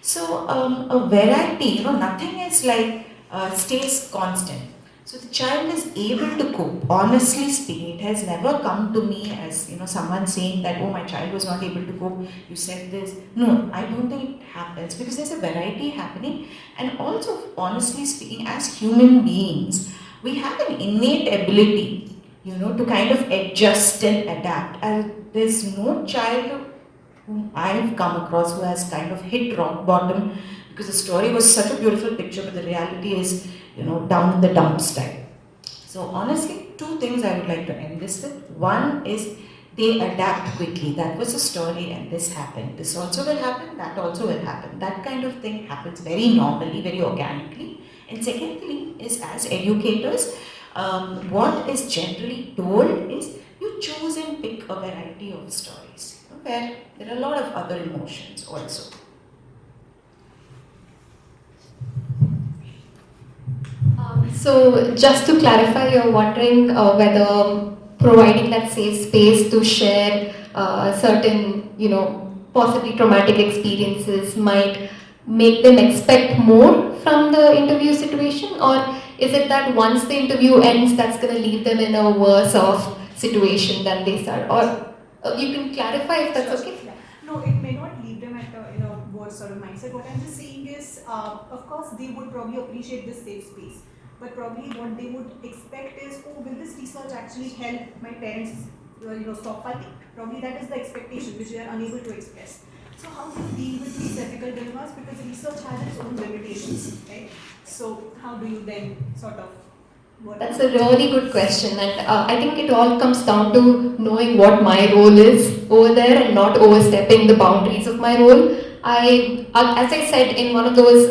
So a variety, nothing is like stays constant. So the child is able to cope. Honestly speaking, it has never come to me as someone saying that, oh, my child was not able to cope, you said this. No, I don't think it happens because there's a variety happening. And also, honestly speaking, as human beings, we have an innate ability, to kind of adjust and adapt. And there's no child whom I've come across who has kind of hit rock bottom because the story was such a beautiful picture, but the reality is, down in the dumps type. So honestly, two things I would like to end this with. One is they adapt quickly. That was a story and this happened. This also will happen, that also will happen. That kind of thing happens very normally, very organically. And secondly is, as educators, what is generally told is you choose and pick a variety of stories where there are a lot of other emotions also. So just to clarify, you're wondering whether providing that safe space to share certain, possibly traumatic experiences might make them expect more from the interview situation, or is it that once the interview ends, that's going to leave them in a worse off situation than they start? Or you can clarify if that's okay? No, it may not leave them at in a worse sort of mindset. What I'm just saying is, of course, they would probably appreciate this safe space. But probably what they would expect is, oh, will this research actually help my parents, stop fighting? Probably that is the expectation which they are unable to express. So how do you deal with these ethical dilemmas? Because research has its own limitations, right? So how do you then sort of work? That's a really good question, and I think it all comes down to knowing what my role is over there and not overstepping the boundaries of my role. As I said in one of those,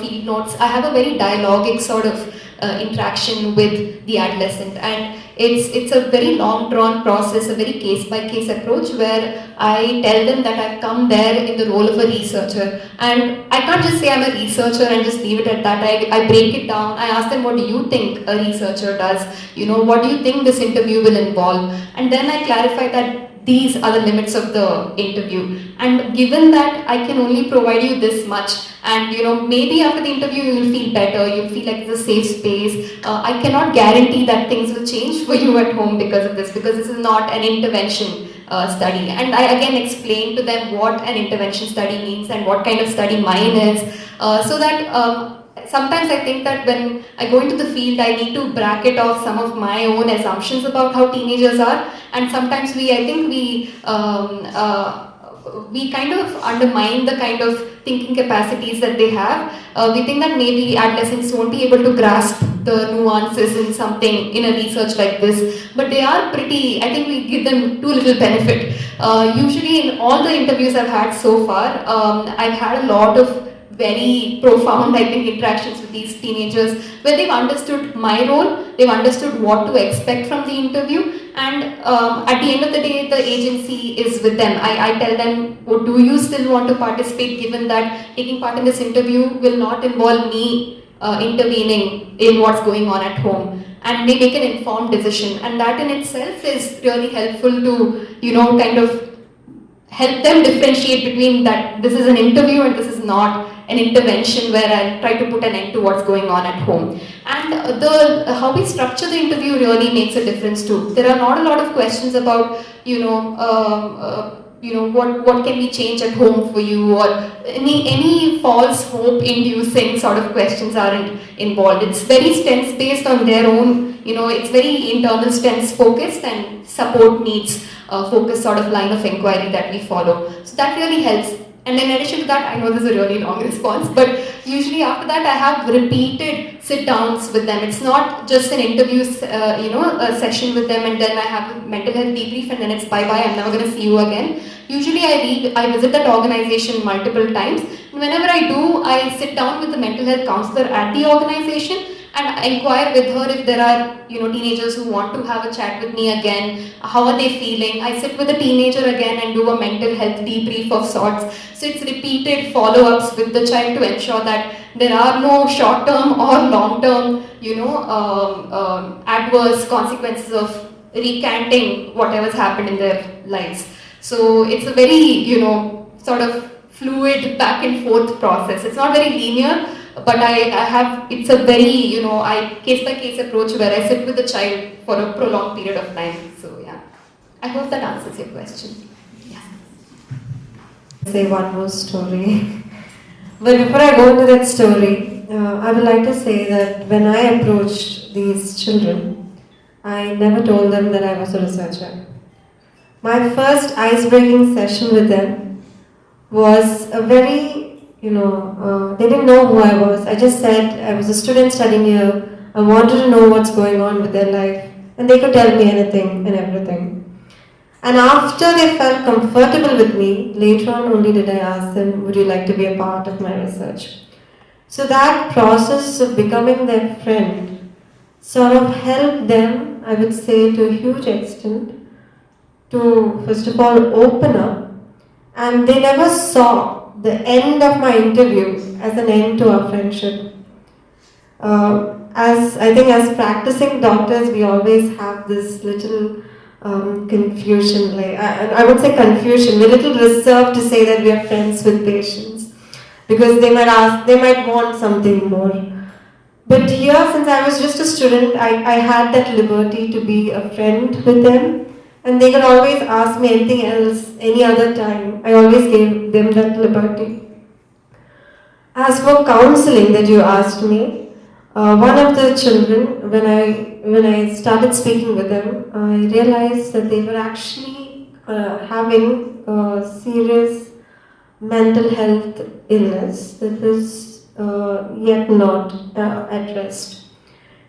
field notes, I have a very dialogic sort of interaction with the adolescent, and It's a very long drawn process, a very case by case approach where I tell them that I've come there in the role of a researcher, and I can't just say I'm a researcher and just leave it at that. I break it down. I ask them, what do you think a researcher does? What do you think this interview will involve? And then I clarify that these are the limits of the interview, and given that I can only provide you this much, and maybe after the interview you'll feel better, you'll feel like it's a safe space. I cannot guarantee that things will change for you at home because of this, because this is not an intervention study. And I again explain to them what an intervention study means and what kind of study mine is, so that sometimes I think that when I go into the field, I need to bracket off some of my own assumptions about how teenagers are, and sometimes we kind of undermine the kind of thinking capacities that they have. We think that maybe adolescents won't be able to grasp the nuances in a research like this, but they are pretty. I think we give them too little benefit. Usually in all the interviews I've had so far, I've had a lot of very profound, I think, interactions with these teenagers where they've understood my role, they've understood what to expect from the interview, and at the end of the day, the agency is with them. I tell them, do you still want to participate, given that taking part in this interview will not involve me intervening in what's going on at home, and they make an informed decision, and that in itself is really helpful to kind of help them differentiate between that this is an interview and this is not an intervention where I try to put an end to what's going on at home. And how we structure the interview really makes a difference too. There are not a lot of questions about what can we change at home for you, or any false hope inducing sort of questions aren't involved. It's very strengths based on their own, it's very internal strengths focused and support needs focused sort of line of inquiry that we follow. So that really helps. And in addition to that, I know this is a really long response, but usually after that I have repeated sit-downs with them. It's not just an interview, a session with them and then I have a mental health debrief and then it's bye-bye, I'm never going to see you again. Usually I visit that organization multiple times. And whenever I do, I sit down with the mental health counselor at the organization and I inquire with her if there are teenagers who want to have a chat with me again. How are they feeling? I sit with a teenager again and do a mental health debrief of sorts. So it's repeated follow-ups with the child to ensure that there are no short-term or long-term, adverse consequences of recanting whatever's happened in their lives. So it's a very, sort of fluid back and forth process. It's not very linear, but it's a very, case by case approach where I sit with the child for a prolonged period of time. So yeah, I hope that answers your question. Yeah. Say one more story. But before I go into that story, I would like to say that when I approached these children, I never told them that I was a researcher. My first ice-breaking session with them was a very, they didn't know who I was. I just said I was a student studying here. I wanted to know what's going on with their life, and they could tell me anything and everything. And after they felt comfortable with me, later on only did I ask them, would you like to be a part of my research? So that process of becoming their friend sort of helped them, I would say, to a huge extent, to first of all open up, and they never saw the end of my interview as an end to our friendship. As practicing doctors, we always have this little confusion, I would say confusion, we're a little reserved to say that we are friends with patients because they might want something more. But here, since I was just a student, I had that liberty to be a friend with them. And they could always ask me anything else, any other time. I always gave them that liberty. As for counseling that you asked me, one of the children, when I started speaking with them, I realized that they were actually having a serious mental health illness that was yet not addressed.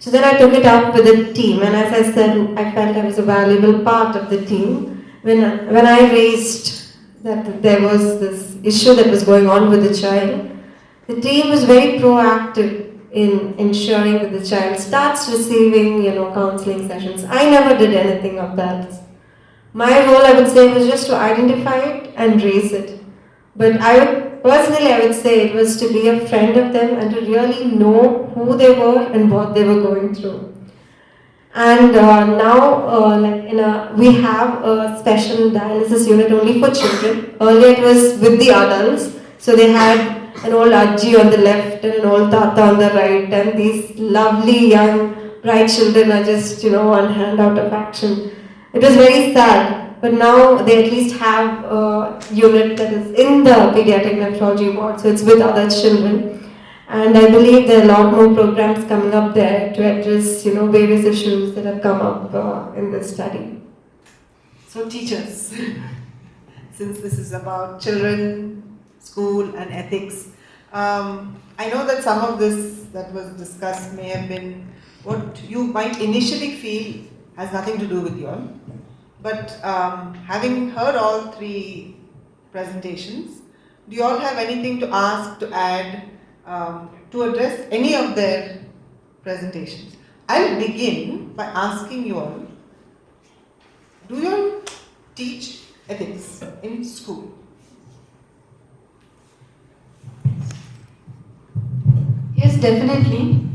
So then I took it up with the team, and as I said, I felt I was a valuable part of the team. When I raised that there was this issue that was going on with the child, the team was very proactive in ensuring that the child starts receiving, counseling sessions. I never did anything of that. My role, I would say, was just to identify it and raise it. But I would say it was to be a friend of them and to really know who they were and what they were going through. And now, we have a special dialysis unit only for children. Earlier it was with the adults, so they had an old Ajji on the left and an old Tata on the right, and these lovely young bright children are just, one hand out of action. It was very sad, but now they at least have a unit that is in the pediatric nephrology ward, so it's with other children. And I believe there are a lot more programs coming up there to address, various issues that have come up in this study. So teachers, since this is about children, school and ethics, I know that some of this that was discussed may have been what you might initially feel has nothing to do with you all. But having heard all three presentations, do you all have anything to ask, to add, to address any of their presentations? I'll begin by asking you all, do you all teach ethics in school? Yes, definitely.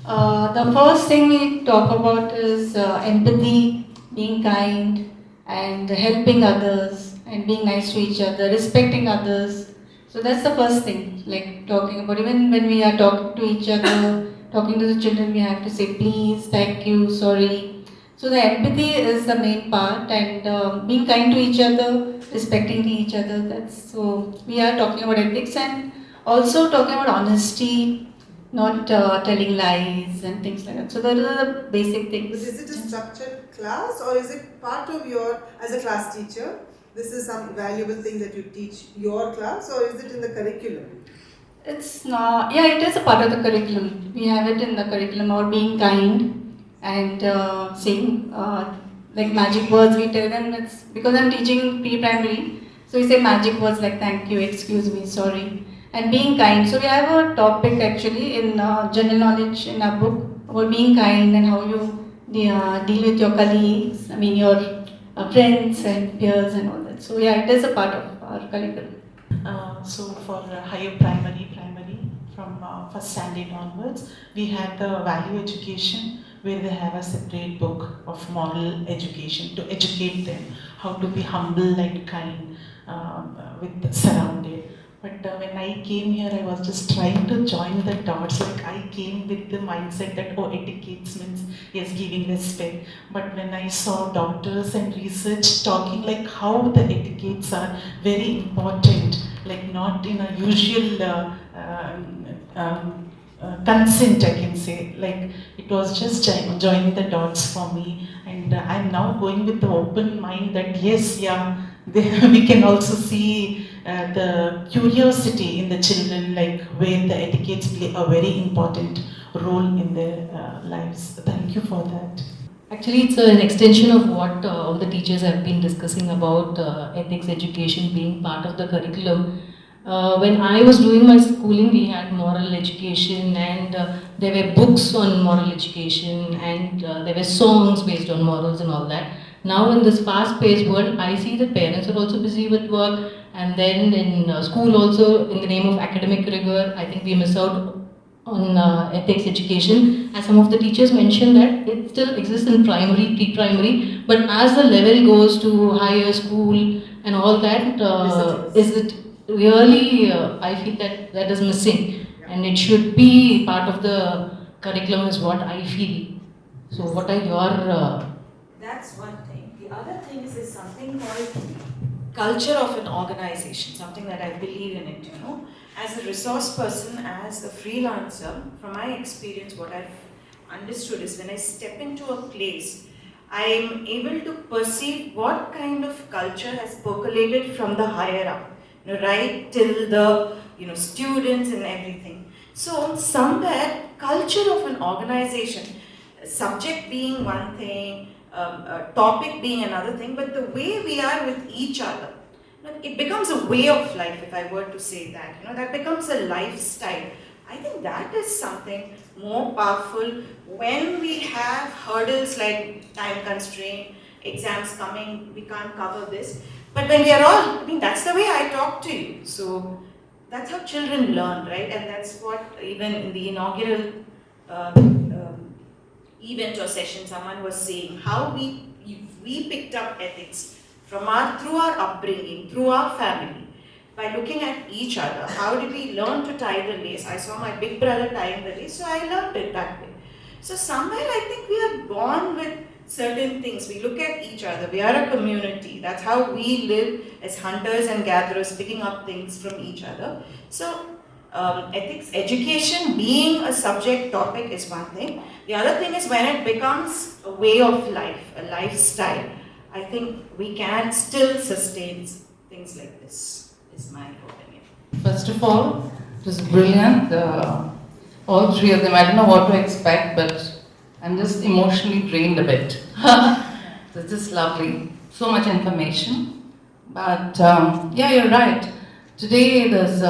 The first thing we talk about is empathy, being kind, and helping others, and being nice to each other, respecting others. So that's the first thing, like talking about, even when we are talking to each other, talking to the children, we have to say please, thank you, sorry. So the empathy is the main part, and being kind to each other, respecting each other. So we are talking about ethics and also talking about honesty, not telling lies and things like that. So those are the basic things. But is it a structured class, or is it part of your, as a class teacher, this is some valuable thing that you teach your class, or is it in the curriculum? It's not, yeah, it is a part of the curriculum. We have it in the curriculum, or being kind and saying like magic words. We tell them, it's because I'm teaching pre-primary, so we say magic words like thank you, excuse me, sorry, and being kind. So we have a topic actually in general knowledge in our book about being kind and how you deal with your colleagues, your friends and peers and all that. So yeah, it is a part of our curriculum. So for higher primary, from first standard onwards, we have the value education, where they have a separate book of moral education to educate them how to be humble and kind with surrounded. But when I came here, I was just trying to join the dots. Like I came with the mindset that etiquette means yes, giving respect. But when I saw doctors and research talking like how the etiquettes are very important, like not in a usual consent, I can say. Like it was just joining the dots for me, and I'm now going with the open mind that yes, yeah, we can also see the curiosity in the children, like where the etiquettes play a very important role in their lives. Thank you for that. Actually, it's an extension of what all the teachers have been discussing about ethics education being part of the curriculum. When I was doing my schooling, we had moral education, and there were books on moral education, and there were songs based on morals and all that. Now in this fast-paced world, I see that parents are also busy with work, and then in school also, in the name of academic rigor, I think we miss out on ethics education. As some of the teachers mentioned that it still exists in primary, pre-primary, but as the level goes to higher school and all that, is it really, I feel that is missing, and it should be part of the curriculum is what I feel. So what are your... That's one thing. The other thing is something called culture of an organization, something that I believe in it, As a resource person, as a freelancer, from my experience, what I've understood is when I step into a place, I'm able to perceive what kind of culture has percolated from the higher up, right till the students and everything. So somewhere, culture of an organization, subject being one thing, topic being another thing, but the way we are with each other, it becomes a way of life, if I were to say that. That becomes a lifestyle. I think that is something more powerful when we have hurdles like time constraint, exams coming, we can't cover this. But when we are all, I mean, that's the way I talk to you. So that's how children learn, right? And that's what even in the inaugural event or session, someone was saying how we picked up ethics through our upbringing, through our family, by looking at each other. How did we learn to tie the lace? I saw my big brother tying the lace, so I learned it that way. So somewhere I think we are born with certain things. We look at each other. We are a community. That's how we live as hunters and gatherers, picking up things from each other. So ethics education being a subject topic is one thing. The other thing is when it becomes a way of life, a lifestyle, I think we can still sustain things like this, is my opinion. First of all, it was brilliant. All three of them, I don't know what to expect, but I'm just emotionally drained a bit. It's just lovely. So much information. But yeah, you're right. Today there's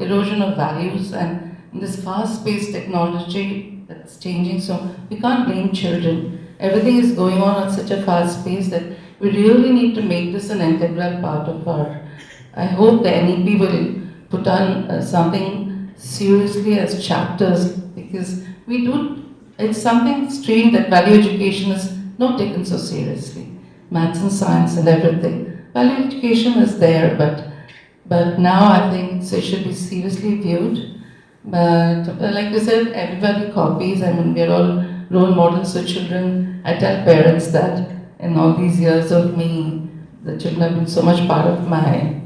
erosion of values, and in this fast-paced technology that's changing, so we can't blame children. Everything is going on at such a fast pace that we really need to make this an integral part of our. I hope the NEP will put on something seriously as chapters, because it's something strange that value education is not taken so seriously. Maths and science and everything. Value education is there, but now I think it should be seriously viewed. But like you said, everybody copies. I mean, we're all role models for children. I tell parents that in all these years of me, the children have been so much part of my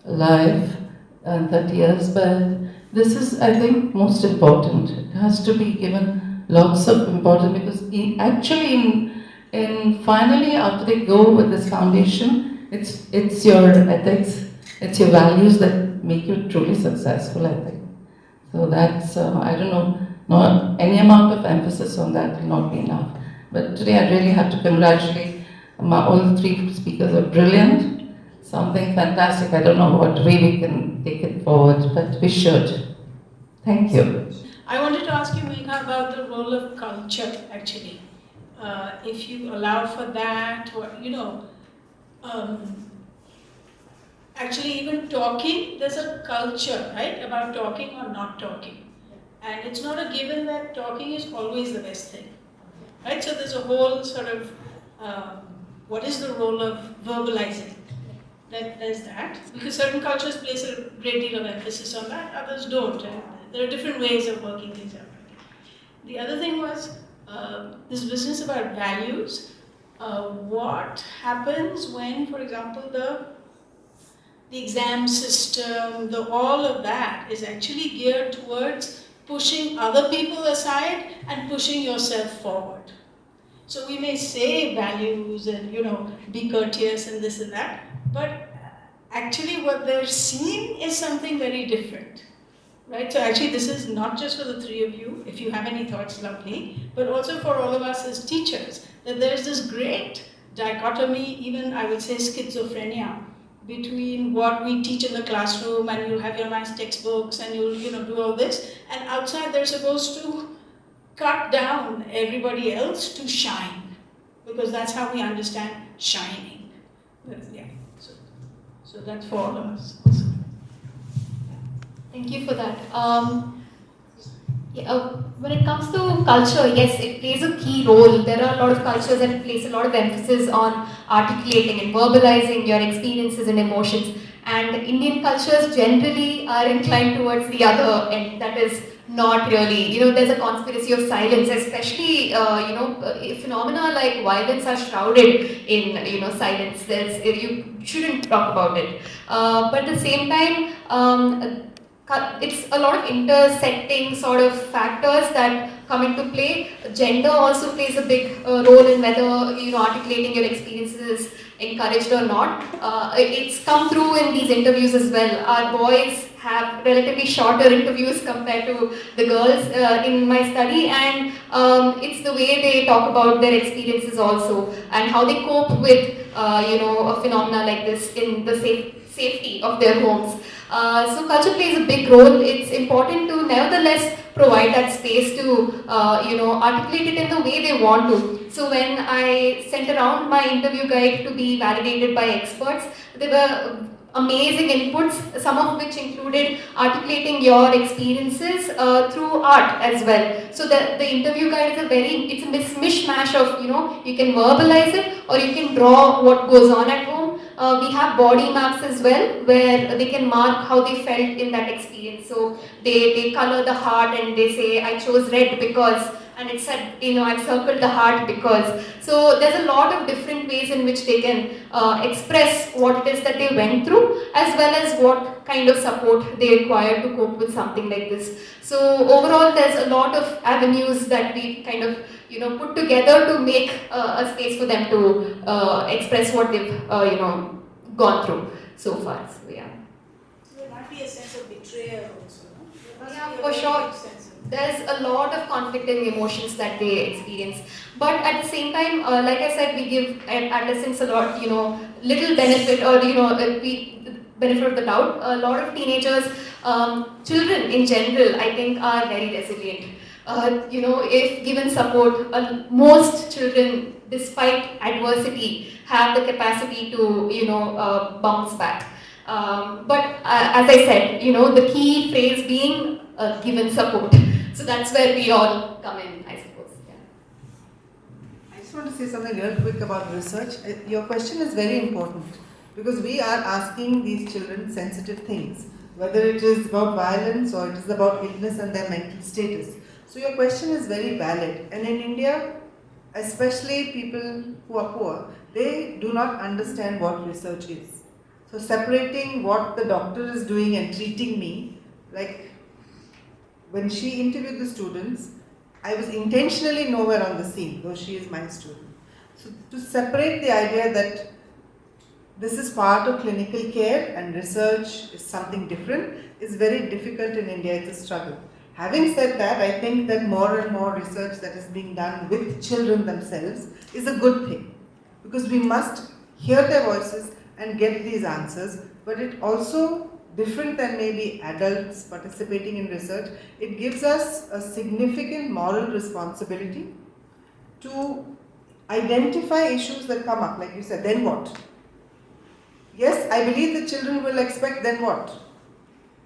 life, 30 years, but this is, I think, most important. It has to be given lots of importance, because actually in finally after they go with this foundation, it's your ethics, it's your values that make you truly successful, I think. So that's, I don't know, not any amount of emphasis on that will not be enough. But today I really have to congratulate all three speakers are brilliant, something fantastic. I don't know what way we can take it forward, but we should. Thank you. I wanted to ask you, Meghna, about the role of culture, actually. If you allow for that, or, actually even talking, there's a culture, right, about talking or not talking. And it's not a given that talking is always the best thing, right? So there's a whole sort of, what is the role of verbalizing? There's that, because certain cultures place a great deal of emphasis on that, others don't. And there are different ways of working things out. The other thing was this business about values. What happens when, for example, the exam system, all of that is actually geared towards pushing other people aside and pushing yourself forward. So we may say values and, be courteous and this and that, but actually what they're seeing is something very different. Right, so actually this is not just for the three of you, if you have any thoughts, lovely, but also for all of us as teachers, that there's this great dichotomy, even I would say schizophrenia, between what we teach in the classroom, and you'll have your nice textbooks and you'll do all this, and outside they're supposed to cut down everybody else to shine, because that's how we understand shining. Yeah, so that's for all of us. Thank you for that. When it comes to culture, yes, it plays a key role. There are a lot of cultures that place a lot of emphasis on articulating and verbalizing your experiences and emotions. And Indian cultures generally are inclined towards the other end, that is not really. There's a conspiracy of silence, especially, phenomena like violence are shrouded in, silence. You shouldn't talk about it. But at the same time, it's a lot of intersecting sort of factors that come into play. Gender also plays a big role in whether articulating your experiences is encouraged or not. It's come through in these interviews as well. Our boys have relatively shorter interviews compared to the girls in my study, and it's the way they talk about their experiences also, and how they cope with a phenomena like this in the safety of their homes. So culture plays a big role. It's important to nevertheless provide that space to, articulate it in the way they want to. So when I sent around my interview guide to be validated by experts, there were amazing inputs, some of which included articulating your experiences through art as well. So the interview guide is it's a mishmash of, you can verbalize it or you can draw what goes on at home. We have body maps as well where they can mark how they felt in that experience. So they color the heart and they say, I chose red because, and it said, I've circled the heart because. So there's a lot of different ways in which they can express what it is that they went through, as well as what kind of support they require to cope with something like this. So overall, there's a lot of avenues that we kind of put together to make a space for them to express what they've gone through so far. So yeah. So there might be a sense of betrayal also, no? Yeah, for sure. There's a lot of conflicting emotions that they experience. But at the same time, like I said, we give adolescents a lot, little benefit or, benefit of the doubt. A lot of teenagers, children in general, I think are very resilient. If given support, most children, despite adversity, have the capacity to, bounce back. But as I said, the key phrase being given support. So that's where we all come in, I suppose. Yeah. I just want to say something real quick about research. Your question is very important because we are asking these children sensitive things, whether it is about violence or it is about illness and their mental status. So your question is very valid. And in India, especially people who are poor, they do not understand what research is. So separating what the doctor is doing and treating me, like when she interviewed the students, I was intentionally nowhere on the scene, though she is my student. So to separate the idea that this is part of clinical care and research is something different is very difficult in India. It's a struggle. Having said that, I think that more and more research that is being done with children themselves is a good thing, because we must hear their voices and get these answers, but it also, different than maybe adults participating in research, it gives us a significant moral responsibility to identify issues that come up, like you said, then what? Yes, I believe the children will expect then what?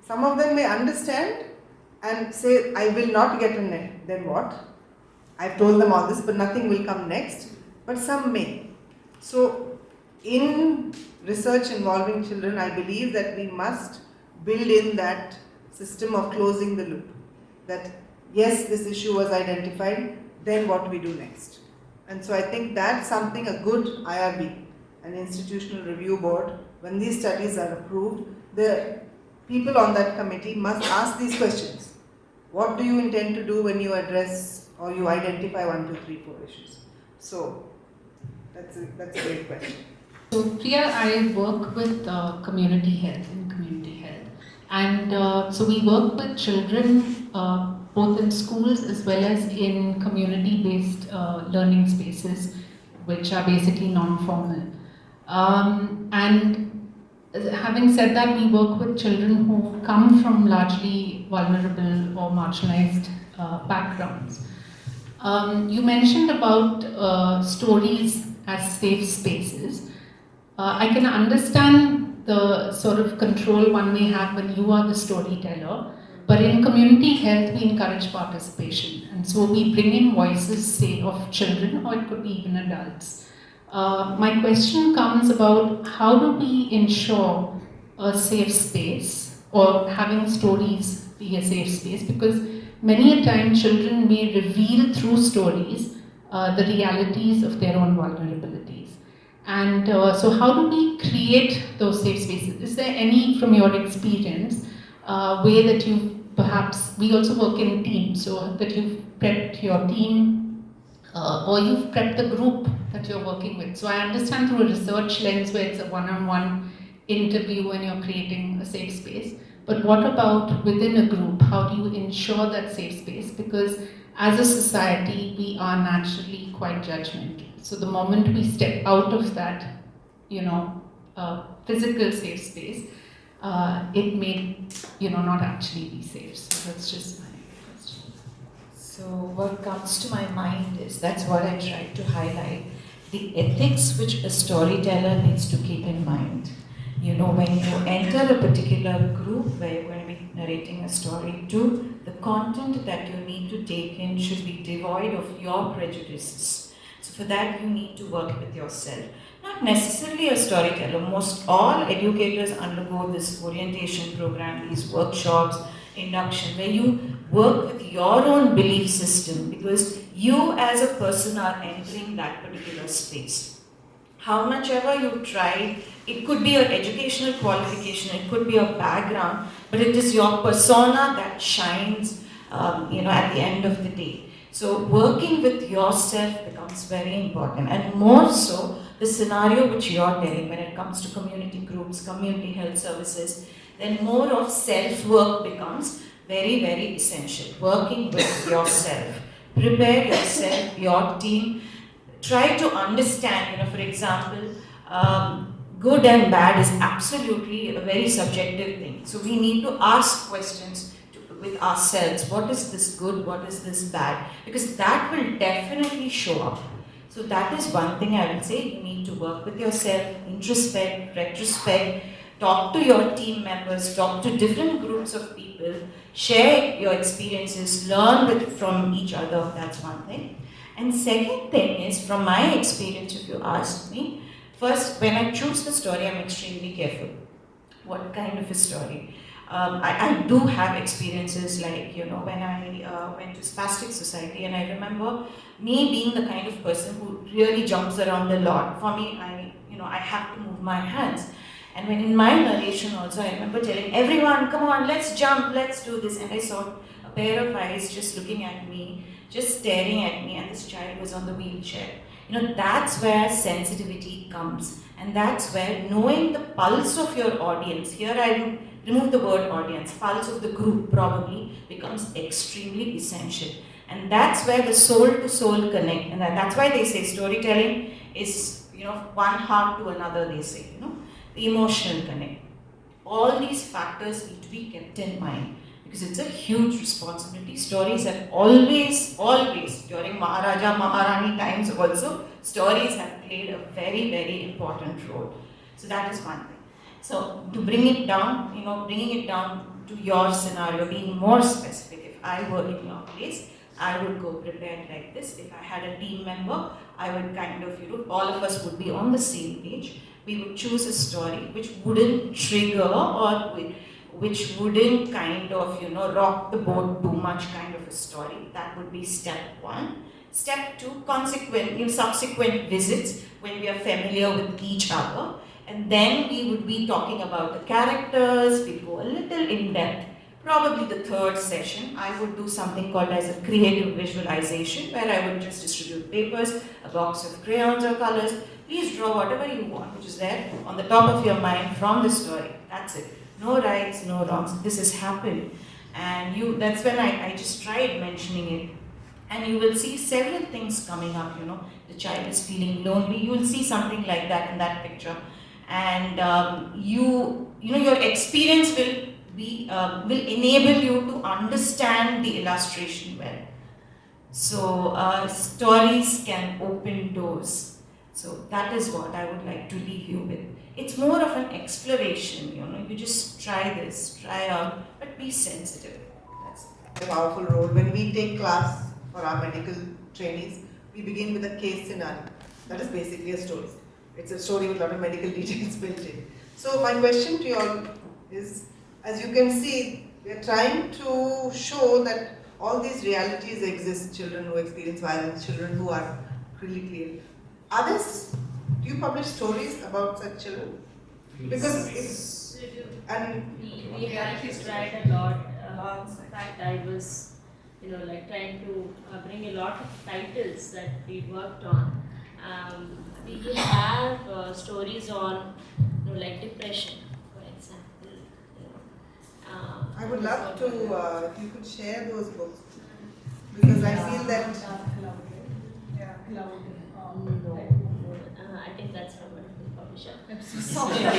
Some of them may understand and say, I will not get a then what? I've told them all this, but nothing will come next, but some may. So in research involving children, I believe that we must build in that system of closing the loop. That yes, this issue was identified, then what we do next. And so I think that's something a good IRB, an institutional review board, when these studies are approved, the people on that committee must ask these questions. What do you intend to do when you address or you identify 1, 2, 3, 4 issues? So that's a great question. So Priya, I work with community health and so we work with children both in schools as well as in community-based learning spaces, which are basically non-formal. And having said that, we work with children who come from largely vulnerable or marginalized backgrounds. You mentioned about stories as safe spaces. I can understand the sort of control one may have when you are the storyteller, but in community health we encourage participation, and so we bring in voices, say, of children, or it could be even adults. My question comes about how do we ensure a safe space, or having stories be a safe space, because many a time children may reveal through stories the realities of their own vulnerabilities. And so how do we create those safe spaces? Is there any, from your experience, way that you perhaps, we also work in teams, so that you've prepped your team or you've prepped the group that you're working with? So I understand through a research lens where it's a one-on-one interview and you're creating a safe space, but what about within a group? How do you ensure that safe space? Because as a society, we are naturally quite judgmental. So the moment we step out of that, physical safe space, it may, not actually be safe. So that's just my question. So what comes to my mind is, that's what I tried to highlight, the ethics which a storyteller needs to keep in mind. You know, when you enter a particular group where you're going to be narrating a story to, the content that you need to take in should be devoid of your prejudices. So for that you need to work with yourself. Not necessarily a storyteller. Most all educators undergo this orientation program, these workshops, induction, where you work with your own belief system, because you as a person are entering that particular space. How much ever you try, it could be an educational qualification, it could be a background, but it is your persona that shines, at the end of the day. So working with yourself becomes very important, and more so the scenario which you're telling when it comes to community groups, community health services, then more of self-work becomes very, very essential. Working with yourself. Prepare yourself, your team. Try to understand, for example, good and bad is absolutely a very subjective thing. So we need to ask questions with ourselves. What is this good? What is this bad? Because that will definitely show up. So that is one thing I will say. You need to work with yourself, introspect, retrospect, talk to your team members, talk to different groups of people, share your experiences, learn from each other. That's one thing. And second thing is, from my experience, if you ask me, first, when I choose the story, I'm extremely careful. What kind of a story? I do have experiences like, when I went to Spastic Society, and I remember me being the kind of person who really jumps around a lot. For me, I have to move my hands. And when in my narration also, I remember telling everyone, come on, let's jump, let's do this. And I saw a pair of eyes just looking at me, just staring at me, and this child was on the wheelchair. That's where sensitivity comes. And that's where knowing the pulse of your audience, here I remove the word audience, pulse of the group probably becomes extremely essential. And that's where the soul to soul connect. And that's why they say storytelling is, one heart to another, they say, the emotional connect. All these factors need to be kept in mind, because it's a huge responsibility. Stories have always, during Maharaja, Maharani times also, stories have played a very, very important role. So that is one thing. So to bring it down, bringing it down to your scenario, being more specific, if I were in your place, I would go prepared like this. If I had a team member, I would kind of, all of us would be on the same page. We would choose a story which wouldn't trigger or which wouldn't kind of, rock the boat too much kind of a story. That would be step one. Step two, subsequent visits when we are familiar with each other. And then we would be talking about the characters, we go a little in depth. Probably the third session, I would do something called as a creative visualization, where I would just distribute papers, a box of crayons or colors. Please draw whatever you want, which is there on the top of your mind from the story. That's it. No rights, no wrongs. This has happened. And that's when I just tried mentioning it. And you will see several things coming up, The child is feeling lonely. You will see something like that in that picture. And your experience will enable you to understand the illustration well. So stories can open doors. So that is what I would like to leave you with. It's more of an exploration, you just try this, try out, but be sensitive. That's a powerful role. When we take class for our medical trainees, we begin with a case scenario. That is basically a story. It's a story with a lot of medical details built in. So my question to you all is, as you can see, we are trying to show that all these realities exist. Children who experience violence, children who are critically ill. Others, do you publish stories about such children? Because it's we have tried a lot. In fact, I was, trying to bring a lot of titles that we worked on. We have stories on, like depression, for example. I would love to, if you could share those books, because I feel that. I think that's from a publisher. I'm so sorry. But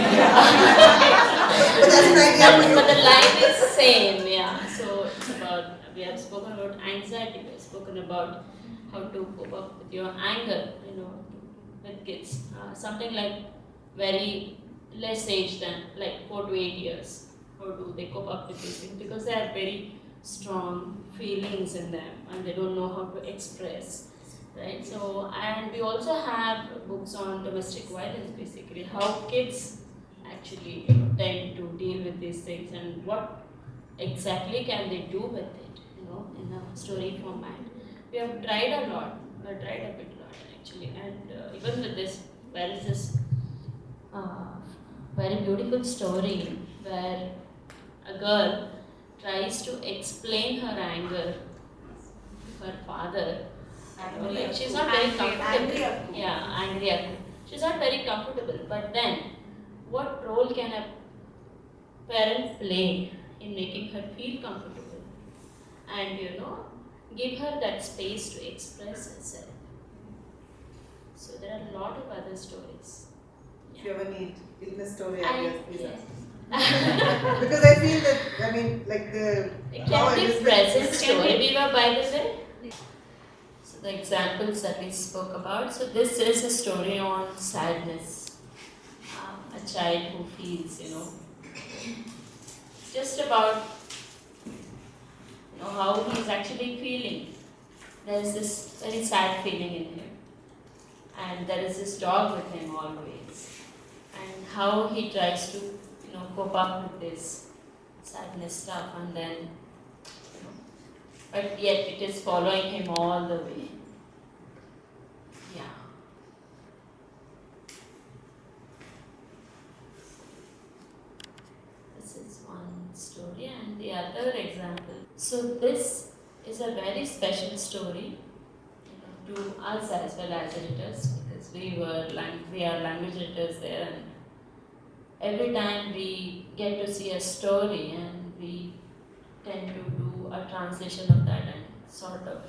that's an idea for you. But the line is same, yeah. So it's about, we have spoken about anxiety based. spoken about how to cope up with your anger, with kids. Something like very less age than like 4 to 8 years. How do they cope up with these things? Because they have very strong feelings in them and they don't know how to express. Right? So, and we also have books on domestic violence, basically, how kids actually tend to deal with these things and what exactly can they do with it, in a story format. We have tried a lot, tried a bit actually, and even with this, there is this very beautiful story where a girl tries to explain her anger to her father. Like she's not very comfortable. Angry at him. She's not very comfortable. But then, what role can a parent play in making her feel comfortable? And give her that space to express herself. So there are a lot of other stories. If you ever need illness story, please yes. Because I feel that, like the... It can be present story, Viva, by the way. So the examples that we spoke about. So this is a story on sadness. A child who feels, just about how he is actually feeling. There is this very sad feeling in him. And there is this dog with him always. And how he tries to, cope up with this sadness stuff, and then, but yet it is following him all the way. Yeah. This is one story, and the other example. So this is a very special story to us as well as editors, because we are language editors there, and every time we get to see a story and we tend to do a translation of that and sort of.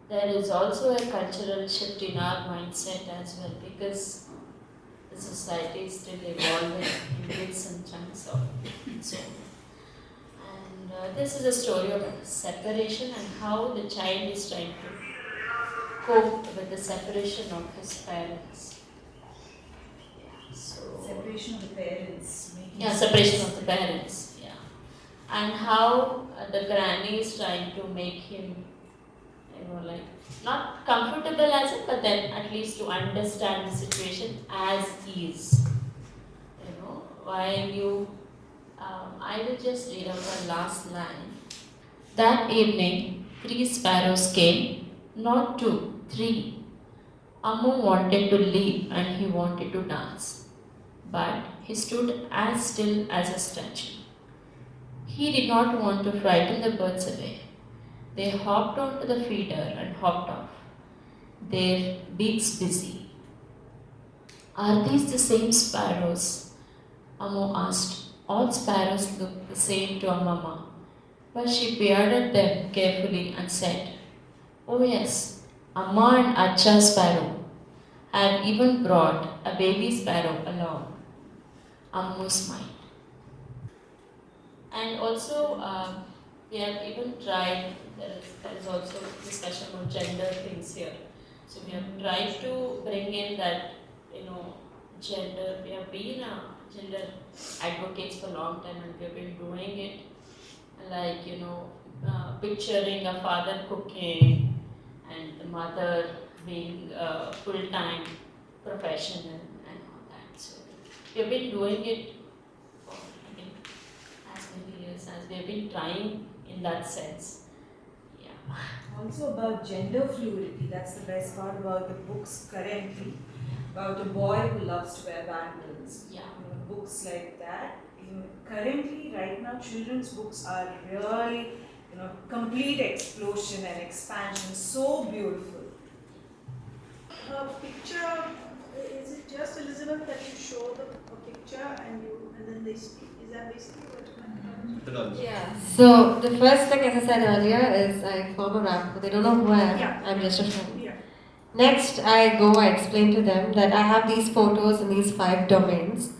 There is also a cultural shift in our mindset as well, because the society is still evolving in bits and chunks of so. And this is a story of separation and how the child is trying to cope with the separation of his parents. Separation of the parents. Separation of the parents. Yeah. And how the granny is trying to make him, not comfortable as it, but then at least to understand the situation as is. While you, I will just read out the last line. That evening, 3 sparrows came, not 2, 3. Ammu wanted to leave and he wanted to dance. But he stood as still as a statue. He did not want to frighten the birds away. They hopped onto the feeder and hopped off, their beaks busy. Are these the same sparrows? Ammu asked. All sparrows look the same to Amma, but she peered at them carefully and said, "Oh yes, Amma and Achar sparrow have even brought a baby sparrow along." Ammu smiled. And also, we have even tried, there is also discussion on gender things here. So we have tried to bring in that, gender, we have been gender advocates for a long time and we have been doing it, like, picturing a father cooking and the mother being a full-time professional and all that. So we have been doing it for as many years as we have been trying in that sense. Yeah. Also about gender fluidity, that's the best part about the books currently, about a boy who loves to wear bangles. Yeah. Books like that. Currently, right now, children's books are really, complete explosion and expansion, so beautiful. Picture, is it just Elizabeth that you show a picture and then they speak? Is that basically what? Yeah. So the first thing, as I said earlier, is I form a rapport. They don't know who I am. Yeah. I'm just a friend. Yeah. Next, I explain to them that I have these photos in these 5 domains.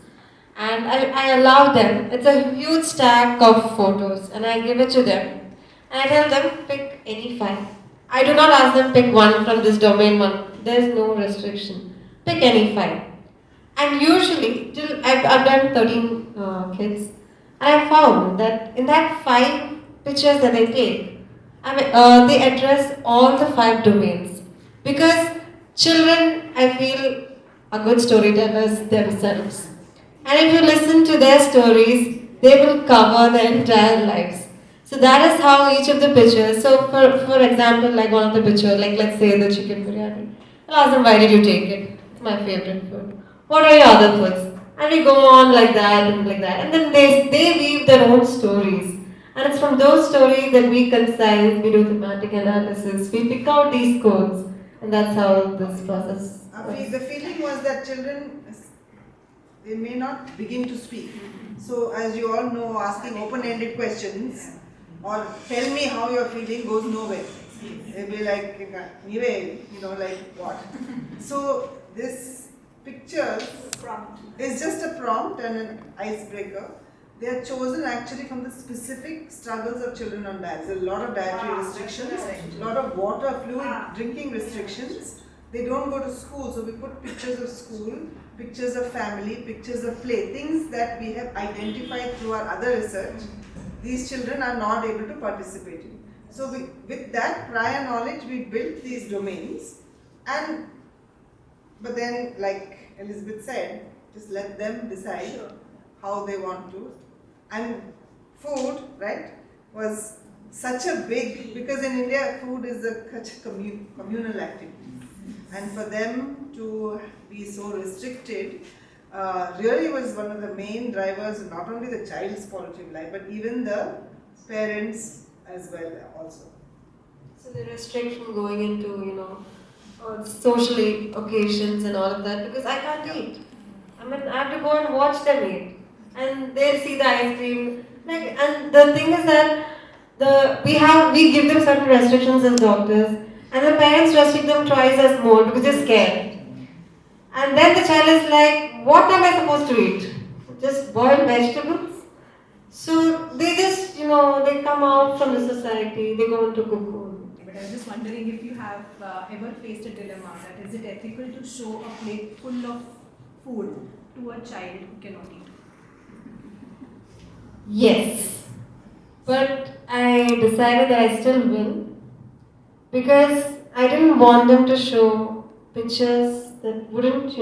And I allow them, it's a huge stack of photos, and I give it to them. And I tell them, pick any 5. I do not ask them pick one from this domain one. There's no restriction. Pick any 5. And usually, till I've done 13 kids, and I found that in that 5 pictures that I take, they address all the 5 domains. Because children, I feel, are good storytellers themselves. And if you listen to their stories, they will cover their entire lives. So that is how each of the pictures, so for example, like one of the pictures, like let's say the chicken biryani. I'll ask them, why did you take it? It's my favorite food. What are your other foods? And we go on like that and like that. And then they weave their own stories. And it's from those stories that we concise, we do thematic analysis, we pick out these codes. And that's how this process works. The feeling was that children, they may not begin to speak. So as you all know, asking open-ended questions or tell me how you're feeling goes nowhere. They'll be like, like what? So this picture is just a prompt and an icebreaker. They are chosen actually from the specific struggles of children on diet. There's a lot of dietary restrictions, a lot of water, fluid drinking restrictions. They don't go to school, so we put pictures of school, pictures of family, pictures of play, things that we have identified through our other research. These children are not able to participate in. So with that prior knowledge, we built these domains, but then, like Elizabeth said, just let them decide how they want to. And food, right, was such a big, because in India food is such a communal activity. And for them to be so restricted really was one of the main drivers, not only the child's quality of life, but even the parents as well also. So the restriction going into, social occasions and all of that, because I can't eat. I have to go and watch them eat. And they see the ice cream. And the thing is that we give them certain restrictions as doctors, and the parents restrict them twice as more because they're scared. And then the child is like, what am I supposed to eat? Just boiled vegetables? So they just, they come out from the society, they go into cocoon. But I was just wondering if you have ever faced a dilemma that is it ethical to show a plate full of food to a child who cannot eat? Yes. But I decided that I still will, because I didn't want them to show pictures that wouldn't,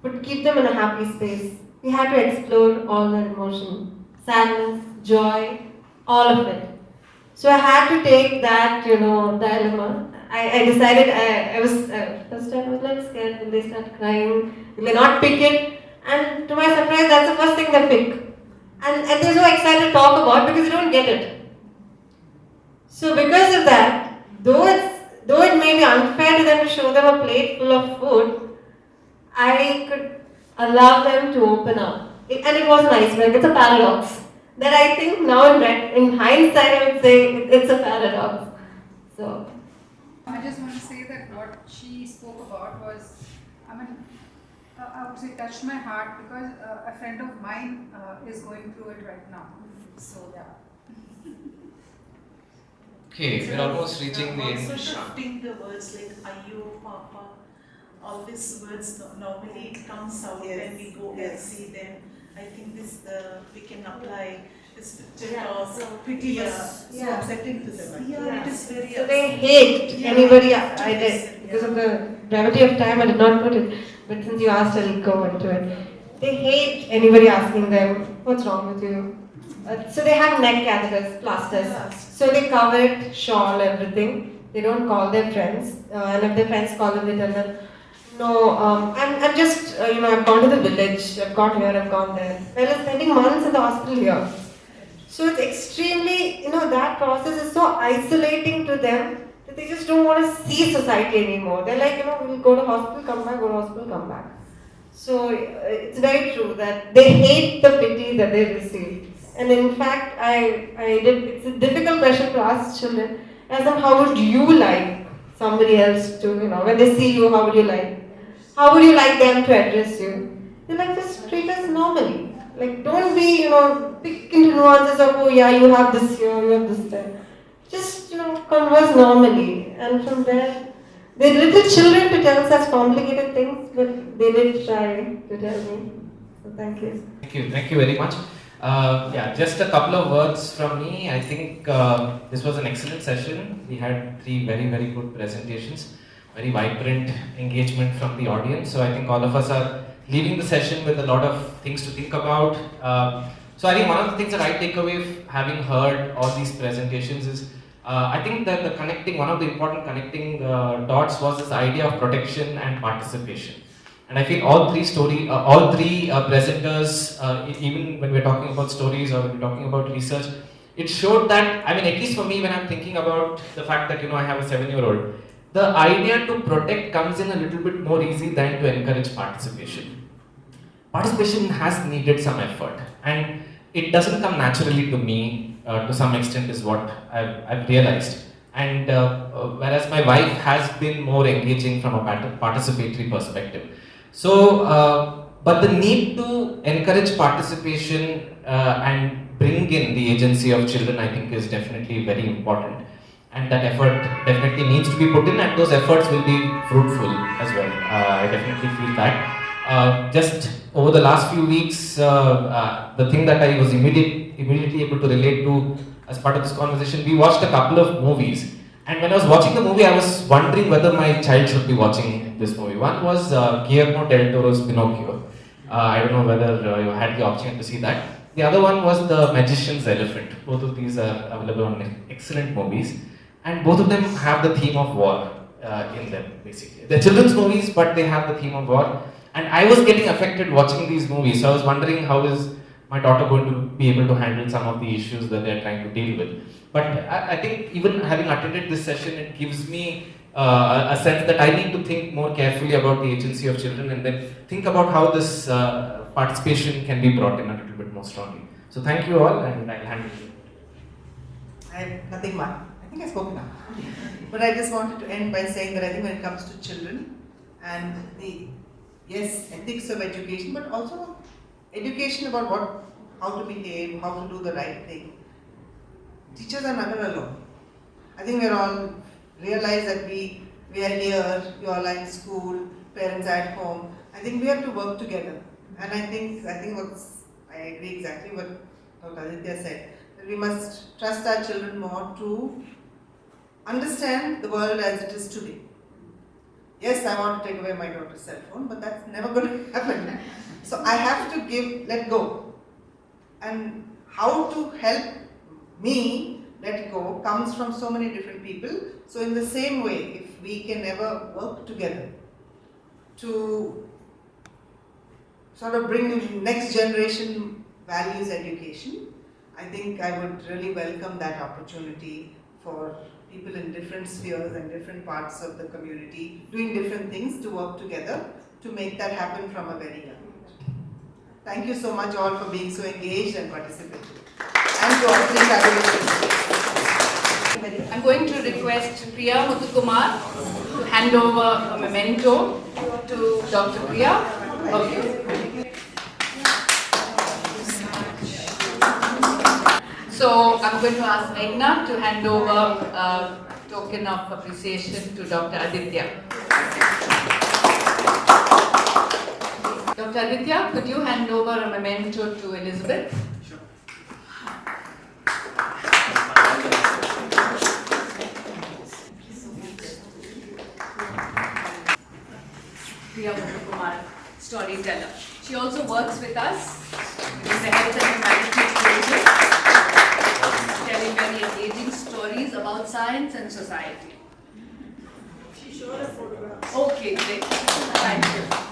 would keep them in a happy space. We had to explore all their emotion, sadness, joy, all of it. So I had to take that, dilemma. I decided, first time I was like scared when they start crying, will they not pick it? And to my surprise, that's the first thing they pick. And they're so excited to talk about because they don't get it. So because of that, though it may be unfair to them to show them a plate full of food, I could allow them to open up. And it was nice, like it's a paradox. That I think now in hindsight I would say it's a paradox. So I just want to say that what she spoke about was, I would say touched my heart because a friend of mine is going through it right now. So yeah. Okay, we're almost reaching the end. Also shifting the words like Ayo, Papa, all these words normally it comes out when we go and see them. I think this we can apply this picture of pretty so upsetting to them. Yeah, it is very. So they hate anybody. I did because of the brevity of time. I did not put it, but since you asked, I'll go into it. They hate anybody asking them what's wrong with you. So they have neck catheters, plasters. So they cover it, shawl, everything. They don't call their friends, and if their friends call them, they tell them, no, I'm just, I've gone to the village, I've gone here, I've gone there. Well, I'm spending months in the hospital here. So it's extremely, that process is so isolating to them that they just don't want to see society anymore. They're like, we'll go to hospital, come back, go to hospital, come back. So it's very true that they hate the pity that they receive. And in fact, it's a difficult question to ask children. Ask them, how would you like somebody else to, when they see you, how would you like? How would you like them to address you? They're like, just treat us normally. Like, don't be, pick into nuances of, oh yeah, you have this here, you have this there. Just, converse normally, and from there, they little children to tell such complicated things, but they did try to tell me. So thank you. Thank you very much. Yeah, just a couple of words from me. I think this was an excellent session. We had 3 very, very good presentations, very vibrant engagement from the audience. So I think all of us are leaving the session with a lot of things to think about. So I think one of the things that I take away having heard all these presentations is I think that one of the important connecting dots was this idea of protection and participation. And I feel all three presenters, even when we're talking about stories or when we're talking about research, it showed that, I mean, at least for me, when I'm thinking about the fact that, I have a 7-year-old, the idea to protect comes in a little bit more easy than to encourage participation. Participation has needed some effort, and it doesn't come naturally to me to some extent is what I've realized. And whereas my wife has been more engaging from a participatory perspective. So, but the need to encourage participation and bring in the agency of children, I think, is definitely very important. And that effort definitely needs to be put in, and those efforts will be fruitful as well. I definitely feel that. Just over the last few weeks, the thing that I was immediately able to relate to as part of this conversation, we watched a couple of movies. And when I was watching the movie, I was wondering whether my child should be watching this movie. One was Guillermo del Toro's Pinocchio. I don't know whether you had the opportunity to see that. The other one was The Magician's Elephant. Both of these are available on excellent movies. And both of them have the theme of war in them, basically. They're children's movies, but they have the theme of war. And I was getting affected watching these movies. So I was wondering, how is my daughter going to be able to handle some of the issues that they're trying to deal with? But I think even having attended this session, it gives me a sense that I need to think more carefully about the agency of children and then think about how this participation can be brought in a little bit more strongly. So thank you all, and I'll hand it to you. I have nothing much. I think I spoke now. But I just wanted to end by saying that I think when it comes to children and the, ethics of education, but also education about how to behave, how to do the right thing. Teachers are never alone. I think we're all realize that we are here, you all are in school, parents are at home. I think we have to work together. And I think I agree exactly what Dr. Adithya said, that we must trust our children more to understand the world as it is today. Yes, I want to take away my daughter's cell phone, but that's never going to happen. So I have to let go. And how to help me let go comes from so many different people. So in the same way, if we can ever work together to sort of bring next generation values education, I think I would really welcome that opportunity for people in different spheres and different parts of the community doing different things to work together to make that happen from a very young age. Thank you so much all for being so engaged and participating. And to all three adolescents. I'm going to request Priya Muthukumar to hand over a memento to Dr. Priya. Okay. So I'm going to ask Meghna to hand over a token of appreciation to Dr. Adithya. Dr. Adithya, could you hand over a memento to Elizabeth? Sure. Priya Muthukumar, storyteller. She also works with us. She's the health and humanity division, telling very engaging stories about science and society. She showed a photograph. Okay, great. Thank you.